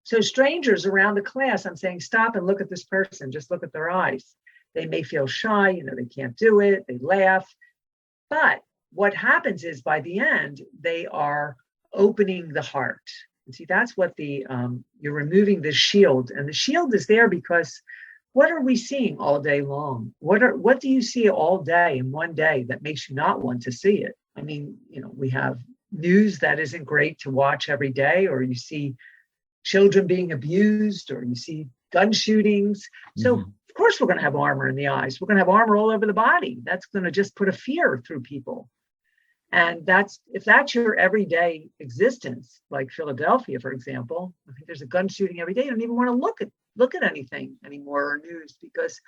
So strangers around the class, I'm saying, stop and look at this person. Just look at their eyes. They may feel shy, they can't do it. They laugh. But what happens is by the end, they are opening the heart. And see, that's what you're removing the shield. And the shield is there because what are we seeing all day long? What do you see all day in one day that makes you not want to see it? I mean, we have news that isn't great to watch every day, or you see children being abused, or you see gun shootings. So of course we're going to have armor in the eyes. We're going to have armor all over the body. That's going to just put a fear through people. And if that's your everyday existence, like Philadelphia, for example, I think there's a gun shooting every day. You don't even want to look at anything anymore or news, because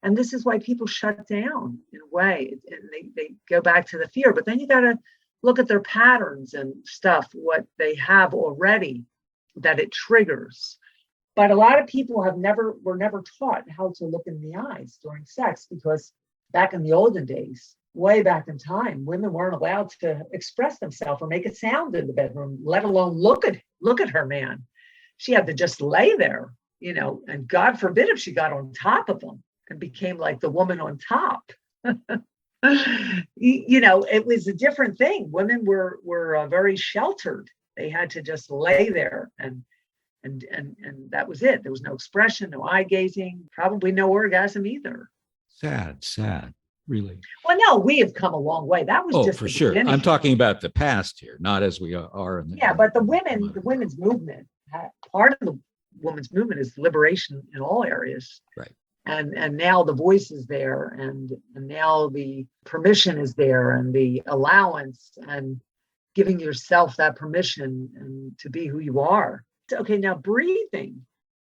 And this is why people shut down in a way, and they go back to the fear. But then you got to look at their patterns and stuff, what they have already that it triggers. But a lot of people were never taught how to look in the eyes during sex, because back in the olden days, way back in time, women weren't allowed to express themselves or make a sound in the bedroom, let alone look at her man. She had to just lay there, and God forbid if she got on top of him and became like the woman on top. It was a different thing. Women were very sheltered. They had to just lay there and that was it. There was no expression, no eye gazing, probably no orgasm either. Sad, really. Well, no, we have come a long way. That was just for the sure. beginning. I'm talking about the past here, not as we are in the. Yeah, but the women's movement, part of the women's movement is liberation in all areas. Right. And now the voice is there, and now the permission is there, and the allowance, and giving yourself that permission and to be who you are. Okay, now breathing.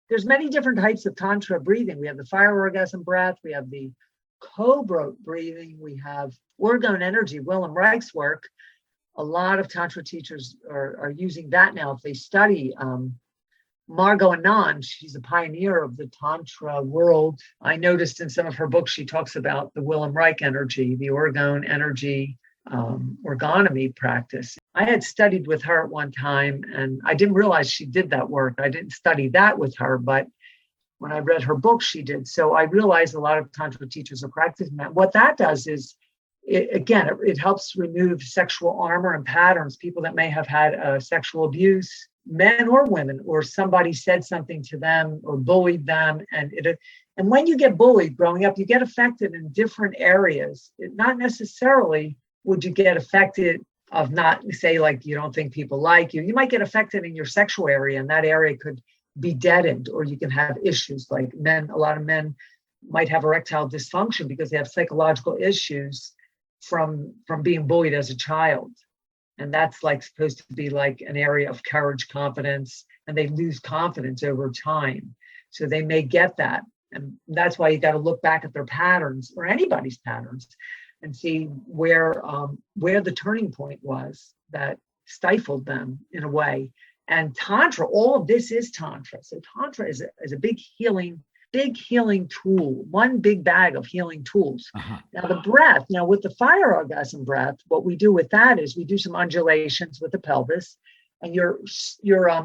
There's many different types of Tantra breathing. We have the fire orgasm breath, we have the cobra breathing, we have orgone energy. Willem Reich's work, a lot of Tantra teachers are using that now. If they study Margot Anand, she's a pioneer of the Tantra world. I noticed in some of her books, she talks about the Willem Reich energy, the orgone energy, orgonomy practice. I had studied with her at one time, and I didn't realize she did that work. I didn't study that with her, but when I read her book, she did. So I realized a lot of Tantra teachers are practicing that. What that does is, it helps remove sexual armor and patterns. People that may have had sexual abuse, men or women, or somebody said something to them or bullied them. And when you get bullied growing up, you get affected in different areas. Not necessarily would you get affected of not, say, like you don't think people like you. You might get affected in your sexual area, and that area could be deadened, or you can have issues like men. A lot of men might have erectile dysfunction because they have psychological issues from being bullied as a child. And that's like supposed to be like an area of courage, confidence, and they lose confidence over time. So they may get that. And that's why you got to look back at their patterns, or anybody's patterns, and see where the turning point was that stifled them in a way. And Tantra, all of this is Tantra. So Tantra is a big healing tool, one big bag of healing tools. Uh-huh. Now the breath, with the fire orgasm breath, what we do with that is we do some undulations with the pelvis, and you're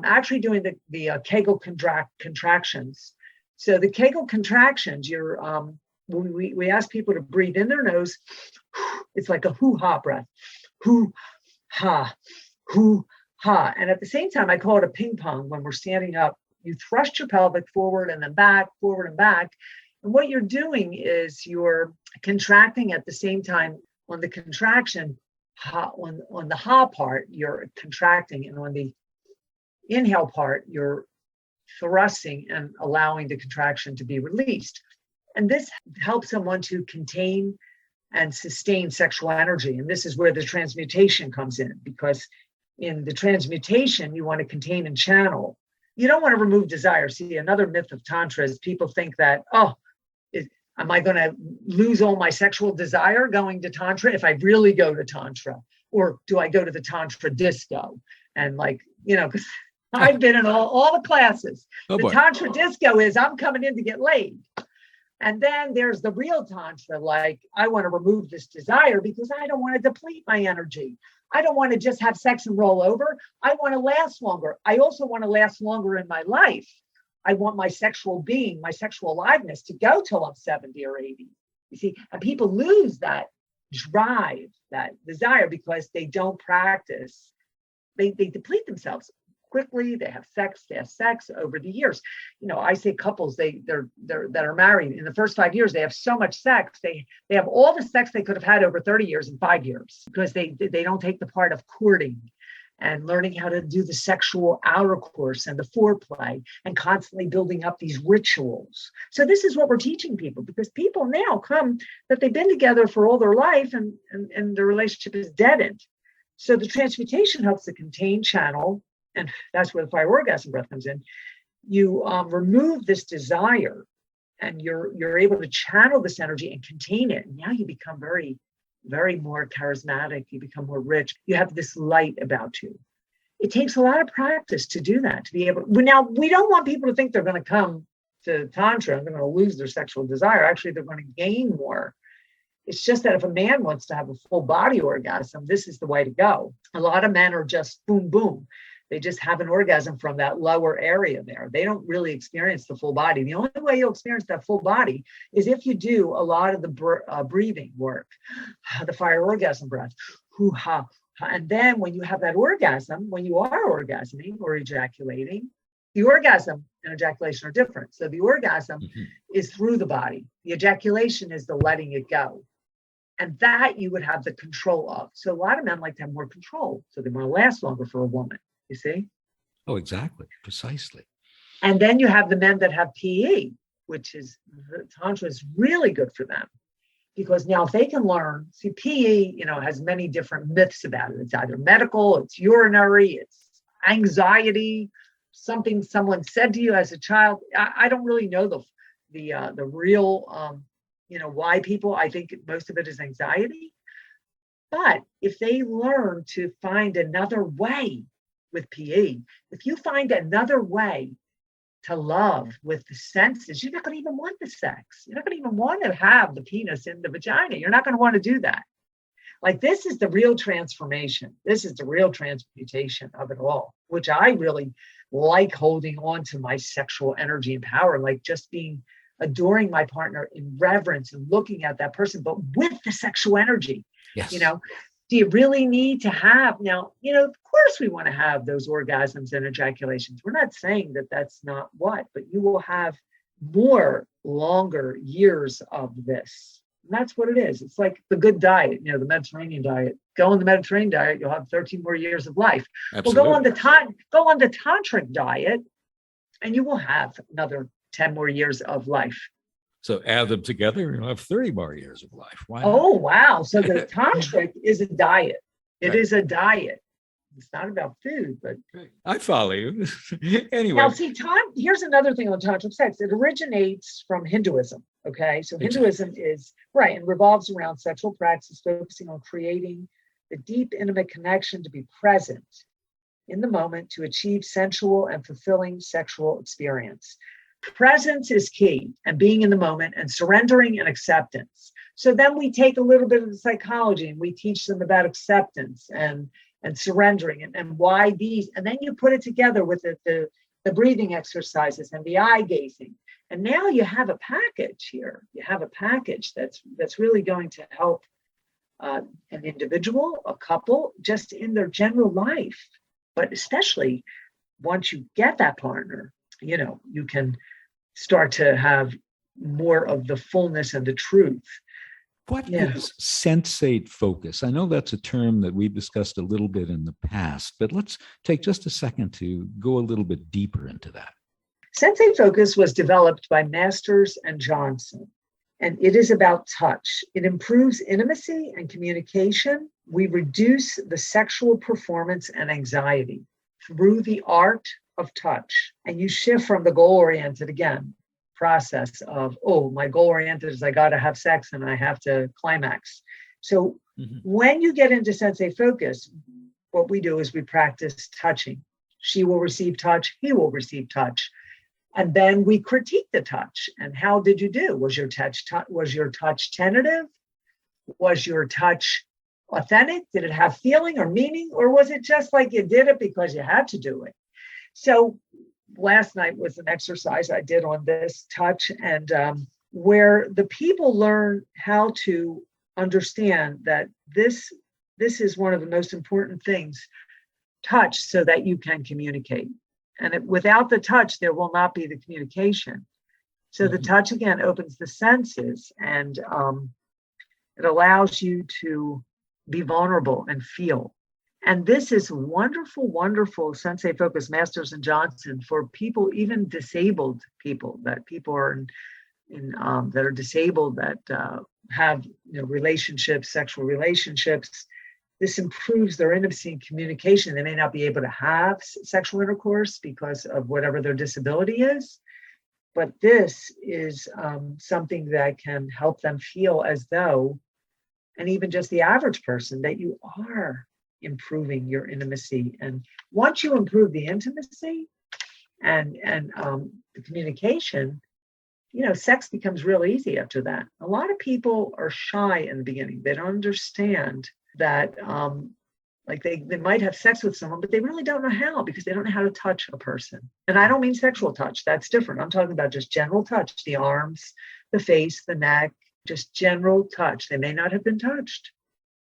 actually doing the Kegel contractions. So the Kegel contractions, we ask people to breathe in their nose. It's like a hoo-ha breath. Hoo-ha, hoo-ha. And at the same time, I call it a ping pong. When we're standing up, you thrust your pelvic forward and then back, forward and back. And what you're doing is you're contracting at the same time. On the contraction, on the ha part, you're contracting. And on the inhale part, you're thrusting and allowing the contraction to be released. And this helps someone to contain and sustain sexual energy. And this is where the transmutation comes in, because in the transmutation, you want to contain and channel. You don't want to remove desire. See, another myth of Tantra is people think that, am I going to lose all my sexual desire going to Tantra if I really go to Tantra? Or do I go to the Tantra disco? And because I've been in all the classes. The Tantra disco is I'm coming in to get laid. And then there's the real Tantra, like I want to remove this desire because I don't want to deplete my energy. I don't want to just have sex and roll over. I want to last longer. I also want to last longer in my life. I want my sexual being, my sexual aliveness to go till I'm 70 or 80. You see, and people lose that drive, that desire, because they don't practice. They deplete themselves quickly. They have sex over the years. I say couples, they're that are married in the first 5 years, they have so much sex. They have all the sex they could have had over 30 years in 5 years, because they don't take the part of courting and learning how to do the sexual outer course and the foreplay and constantly building up these rituals. So this is what we're teaching people, because people now come that they've been together for all their life and their relationship is deadened. So the transmutation helps to contain, channel, and that's where the fire orgasm breath comes in. You remove this desire and you're able to channel this energy and contain it. And now you become very, very more charismatic. You become more rich. You have this light about you. It takes a lot of practice to do that, to be able. Now, we don't want people to think they're going to come to Tantra and they're going to lose their sexual desire. Actually, they're going to gain more. It's just that if a man wants to have a full body orgasm, this is the way to go. A lot of men are just boom, boom. They just have an orgasm from that lower area there. They don't really experience the full body. The only way you'll experience that full body is if you do a lot of the breathing work, the fire orgasm breath, hoo-ha. And then when you have that orgasm, when you are orgasming or ejaculating, the orgasm and ejaculation are different. So the orgasm is through the body. The ejaculation is the letting it go. And that you would have the control of. So a lot of men like to have more control. So they want to last longer for a woman. You see? Oh, exactly. Precisely. And then you have the men that have PE, which is Tantra is really good for them. Because now if they can learn, see, PE, has many different myths about it. It's either medical, it's urinary, it's anxiety, something someone said to you as a child. I don't really know the real, why people, I think most of it is anxiety. But if they learn to find another way with PE, if you find another way to love with the senses, you're not going to even want the sex. You're not going to even want to have the penis in the vagina. You're not going to want to do that. Like, this is the real transformation. This is the real transmutation of it all, which I really like, holding on to my sexual energy and power, like just adoring my partner in reverence and looking at that person, but with the sexual energy. Yes. Do you really need to have now, of course we want to have those orgasms and ejaculations. We're not saying that that's not what, but you will have more longer years of this. And that's what it is. It's like the good diet, the Mediterranean diet. Go on the Mediterranean diet, you'll have 13 more years of life. Absolutely. Well, go on the tantric diet, and you will have another 10 more years of life. So add them together, you'll have 30 more years of life. Why not? Oh, wow. So the tantric is a diet. It Right. is a diet. It's not about food, but I follow you. Anyway. now see, here's another thing on tantric sex. It originates from Hinduism. Okay. So Hinduism is right and revolves around sexual practice, focusing on creating the deep, intimate connection to be present in the moment to achieve sensual and fulfilling sexual experience. Presence is key, and being in the moment and surrendering and acceptance. So then we take a little bit of the psychology and we teach them about acceptance and surrendering and why these, and then you put it together with the breathing exercises and the eye gazing. And now you have a package here. You have a package that's really going to help an individual, a couple, just in their general life. But especially once you get that partner, you can start to have more of the fullness and the truth. What is sensate focus? I know that's a term that we've discussed a little bit in the past, but let's take just a second to go a little bit deeper into that. Sensate focus was developed by Masters and Johnson, and it is about touch. It improves intimacy and communication. We reduce the sexual performance and anxiety through the art of touch. And you shift from the goal-oriented, again, process of, my goal-oriented is I got to have sex and I have to climax. So when you get into sensate focus, what we do is we practice touching. She will receive touch, he will receive touch. And then we critique the touch. And how did you do? Was your touch tentative? Was your touch authentic? Did it have feeling or meaning? Or was it just like you did it because you had to do it? So last night was an exercise I did on this touch, and where the people learn how to understand that this is one of the most important things, touch, so that you can communicate. And without the touch, there will not be the communication. So the touch, again, opens the senses, and it allows you to be vulnerable and feel. And this is wonderful, wonderful sensate focus, Masters and Johnson, for people, even disabled people, that people are that are disabled, that have relationships, sexual relationships. This improves their intimacy and communication. They may not be able to have sexual intercourse because of whatever their disability is, But this is something that can help them feel as though, and even just the average person, that you are improving your intimacy. And once you improve the intimacy and the communication, sex becomes real easy after that. A lot of people are shy in the beginning. They don't understand that, like they might have sex with someone, but they really don't know how, because they don't know how to touch a person. And I don't mean sexual touch. That's different. I'm talking about just general touch, the arms, the face, the neck, just general touch. They may not have been touched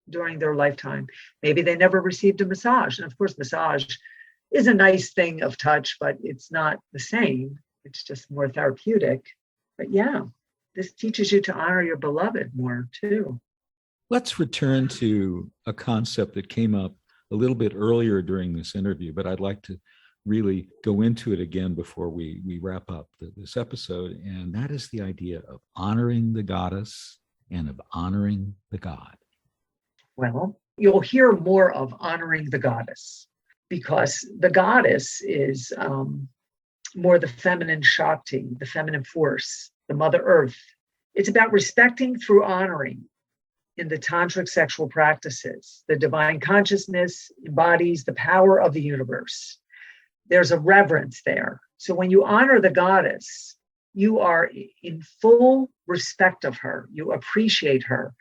during their lifetime. Maybe they never received a massage. And of course, massage is a nice thing of touch, but it's not the same. It's just more therapeutic. But yeah, this teaches you to honor your beloved more too. Let's return to a concept that came up a little bit earlier during this interview, but I'd like to really go into it again before we wrap up this episode. And that is the idea of honoring the goddess and of honoring the god. Well, you'll hear more of honoring the goddess, because the goddess is more the feminine Shakti, the feminine force, the Mother Earth. It's about respecting through honoring. In the tantric sexual practices, the divine consciousness embodies the power of the universe. There's a reverence there. So when you honor the goddess, you are in full respect of her. You appreciate her.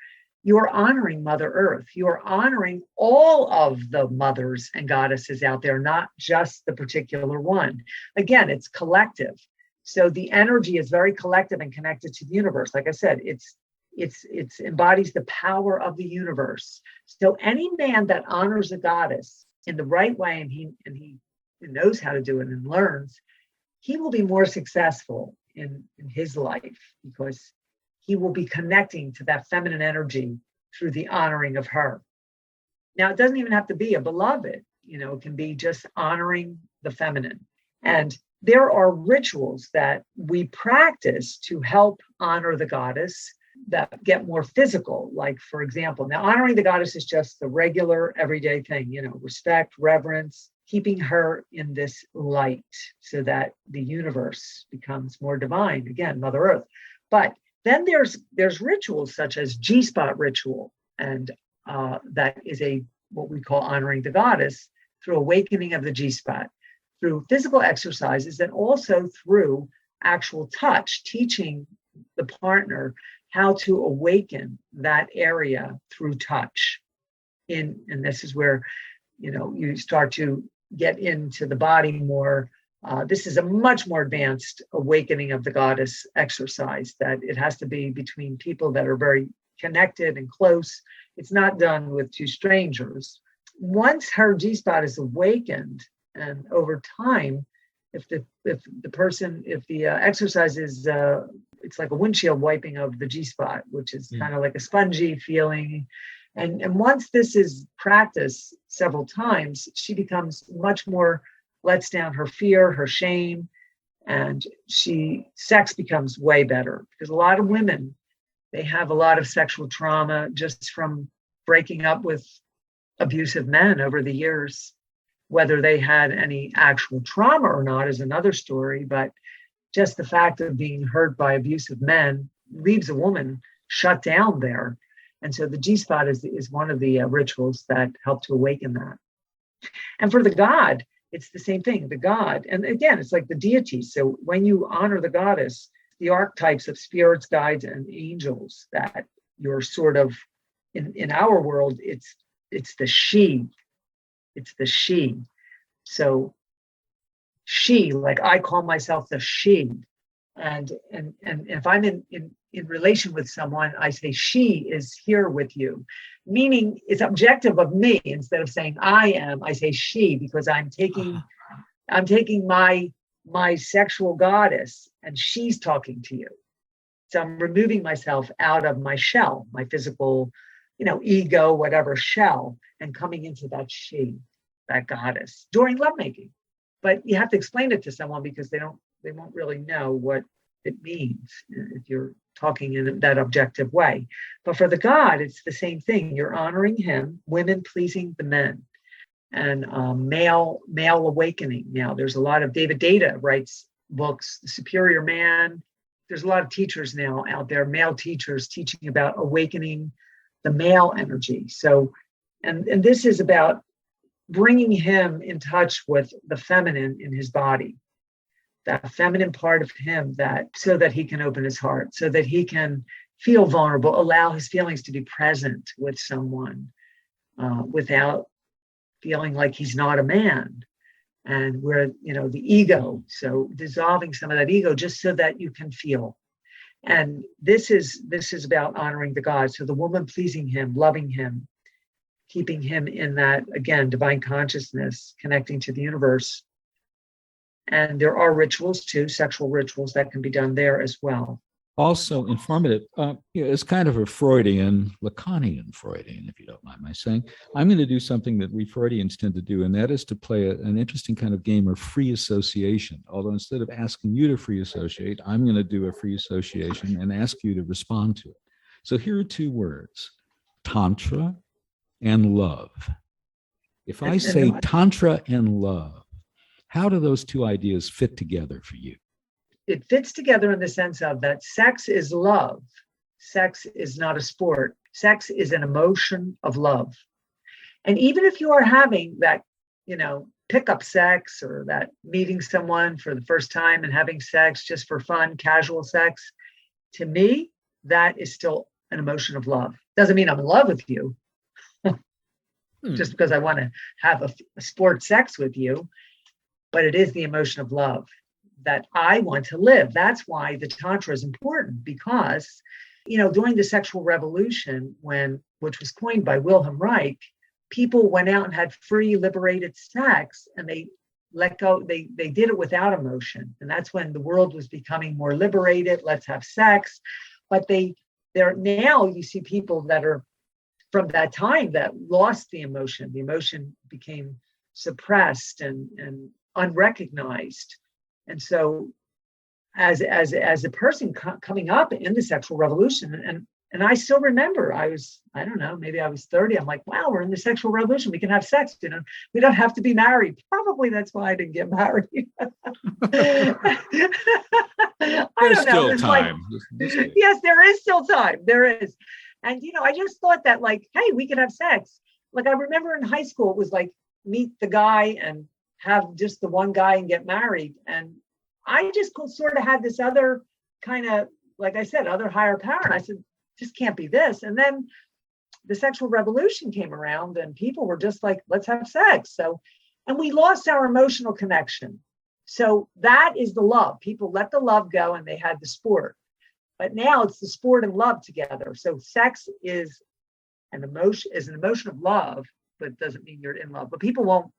You are honoring Mother Earth. You are honoring all of the mothers and goddesses out there, not just the particular one. Again, it's collective. So the energy is very collective and connected to the universe. Like I said, it embodies the power of the universe. So any man that honors a goddess in the right way, and he knows how to do it and learns, he will be more successful in his life, because he will be connecting to that feminine energy through the honoring of her. Now, it doesn't even have to be a beloved, it can be just honoring the feminine. And there are rituals that we practice to help honor the goddess that get more physical. Like, for example, now honoring the goddess is just the regular everyday thing, respect, reverence, keeping her in this light so that the universe becomes more divine, again, Mother Earth. But then there's rituals such as G-spot ritual, and that is what we call honoring the goddess through awakening of the G-spot, through physical exercises, and also through actual touch, teaching the partner how to awaken that area through touch. And this is where, you start to get into the body more. This is a much more advanced awakening of the goddess exercise, that it has to be between people that are very connected and close. It's not done with two strangers. Once her G-spot is awakened, and over time, if the exercise is, it's like a windshield wiping of the G-spot, which is kind of like a spongy feeling. And once this is practiced several times, she becomes much more, lets down her fear, her shame, and sex becomes way better. Because a lot of women, they have a lot of sexual trauma just from breaking up with abusive men over the years. Whether they had any actual trauma or not is another story, but just the fact of being hurt by abusive men leaves a woman shut down there. And so the G-spot is one of the rituals that help to awaken that. And for the god, it's the same thing. The god, and again, it's like the deity. So when you honor the goddess, the archetypes of spirits, guides, and angels that you're sort of, in our world, it's the she. It's the she. So she, like I call myself the she. And if I'm in relation with someone, I say she is here with you, meaning it's objective of me. Instead of saying I am, I say she, because I'm taking my sexual goddess, and she's talking to you. So I'm removing myself out of my shell, my physical, ego, whatever shell, and coming into that she, that goddess during lovemaking. But you have to explain it to someone, because they won't really know what it means if you're talking in that objective way. But for the god, it's the same thing. You're honoring him, women pleasing the men, and male awakening. Now, there's a lot of David Data writes books, The Superior Man. There's a lot of teachers now out there, male teachers teaching about awakening the male energy. So, and this is about bringing him in touch with the feminine in his body, that feminine part of him, that so that he can open his heart, so that he can feel vulnerable, allow his feelings to be present with someone without feeling like he's not a man. And where, the ego, so dissolving some of that ego just so that you can feel. And this is about honoring the God. So the woman pleasing him, loving him, keeping him in that, again, divine consciousness, connecting to the universe. And there are rituals too, sexual rituals that can be done there as well. Also informative. It's kind of a Freudian, Lacanian Freudian, if you don't mind my saying. I'm going to do something that we Freudians tend to do, and that is to play an interesting kind of game of free association. Although instead of asking you to free associate, I'm going to do a free association and ask you to respond to it. So here are two words, Tantra and love. If I say Tantra and love, how do those two ideas fit together for you? It fits together in the sense of that sex is love. Sex is not a sport. Sex is an emotion of love. And even if you are having that, pickup sex, or that meeting someone for the first time and having sex just for fun, casual sex, to me, that is still an emotion of love. Doesn't mean I'm in love with you just because I want to have a sport sex with you, but it is the emotion of love that I want to live. That's why the Tantra is important, because, during the sexual revolution, which was coined by Wilhelm Reich, people went out and had free, liberated sex, and they let go. They did it without emotion. And that's when the world was becoming more liberated. Let's have sex. But now you see people that are from that time that lost the emotion. The emotion became suppressed and unrecognized. And so as a person coming up in the sexual revolution, and I still remember, I don't know, maybe I was 30. I'm like, wow, we're in the sexual revolution. We can have sex, we don't have to be married. Probably that's why I didn't get married. There's still time. Yes, there is still time. There is. And, I just thought that hey, we can have sex. I remember in high school, it was meet the guy and have just the one guy and get married. And I just sort of had this other kind of, like I said, other higher power. And I said, just can't be this. And then the sexual revolution came around and people were just like, let's have sex. So, and we lost our emotional connection. So that is the love. People let the love go and they had the sport. But now it's the sport and love together. So sex is an emotion of love, but it doesn't mean you're in love. But people won't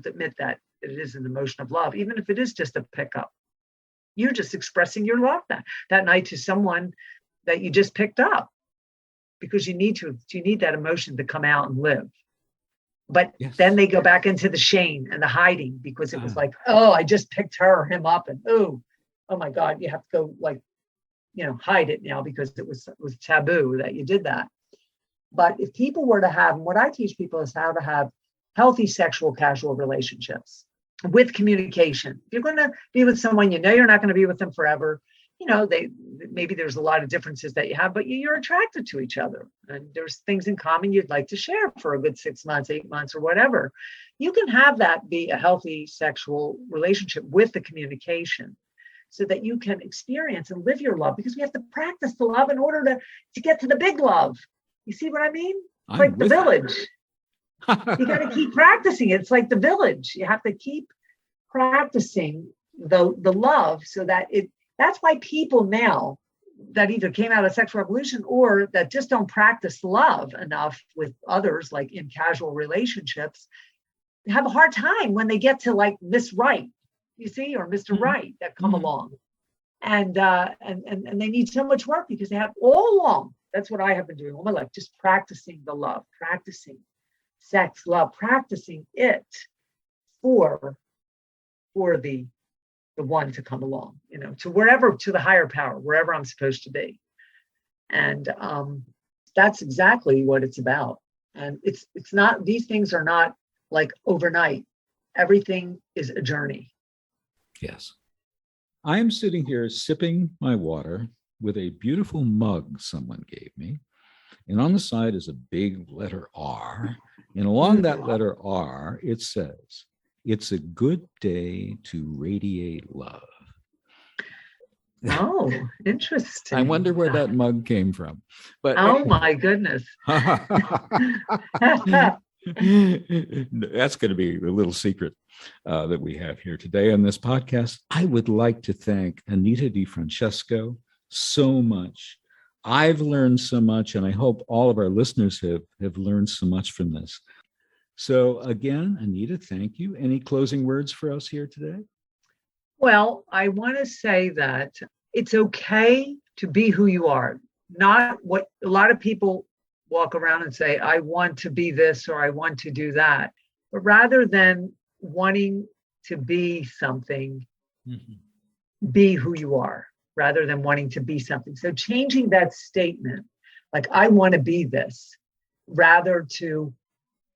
admit that it is an emotion of love, even if it is just a pickup. You're just expressing your love that night to someone that you just picked up, because you need that emotion to come out and live. But yes, then they go back into the shame and the hiding, because it was I just picked her or him up, and oh my God, you have to go hide it now because it was taboo that you did that. But if people were to have, and what I teach people is how to have healthy sexual casual relationships with communication. If you're going to be with someone, you're not going to be with them forever. Maybe there's a lot of differences that you have, but you're attracted to each other, and there's things in common you'd like to share for a good 6 months, 8 months, or whatever. You can have that be a healthy sexual relationship with the communication, so that you can experience and live your love, because we have to practice the love in order to get to the big love. You see what I mean? It's like the village. You got to keep practicing it. It's like the village. You have to keep practicing the love, so that that's why people now that either came out of sexual revolution or that just don't practice love enough with others, like in casual relationships, have a hard time when they get to Miss Right, you see, or Mr. Right that come along. And they need so much work, because they have all along, that's what I have been doing all my life, just practicing the love, practicing sex, love, practicing it for the one to come along, to the higher power, wherever I'm supposed to be. And that's exactly what it's about. And it's not, these things are not overnight. Everything is a journey. Yes. I am sitting here sipping my water with a beautiful mug someone gave me. And on the side is a big letter R. And along that letter R, it says, "It's a good day to radiate love." Oh, interesting. I wonder where that mug came from. But oh my goodness. That's going to be a little secret that we have here today on this podcast. I would like to thank Anita DeFrancesco so much. I've learned so much, and I hope all of our listeners have learned so much from this. So again, Anita, thank you. Any closing words for us here today? Well, I want to say that it's okay to be who you are, not what a lot of people walk around and say, I want to be this or I want to do that. But rather than wanting to be something, be who you are, rather than wanting to be something. So changing that statement, like I want to be this, rather to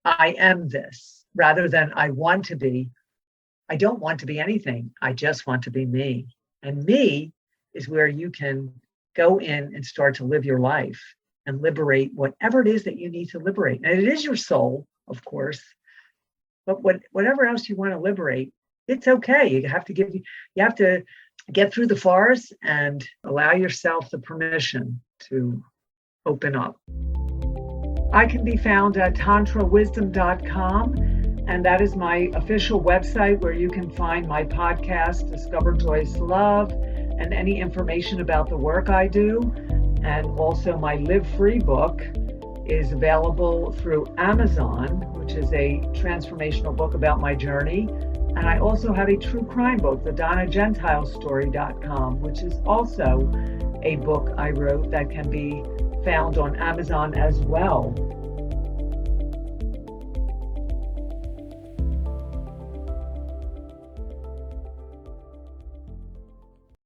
I am this, rather than I want to be, I don't want to be anything. I just want to be me. And me is where you can go in and start to live your life and liberate whatever it is that you need to liberate. And it is your soul, of course, but whatever else you want to liberate, it's okay. You have to get through the forest and allow yourself the permission to open up. I can be found at tantrawisdom.com, and that is my official website where you can find my podcast, Discover Joyous Love, and any information about the work I do. And also my Live Free book is available through Amazon, which is a transformational book about my journey. And I also have a true crime book, the DonnaGentileStory.com, which is also a book I wrote that can be found on Amazon as well.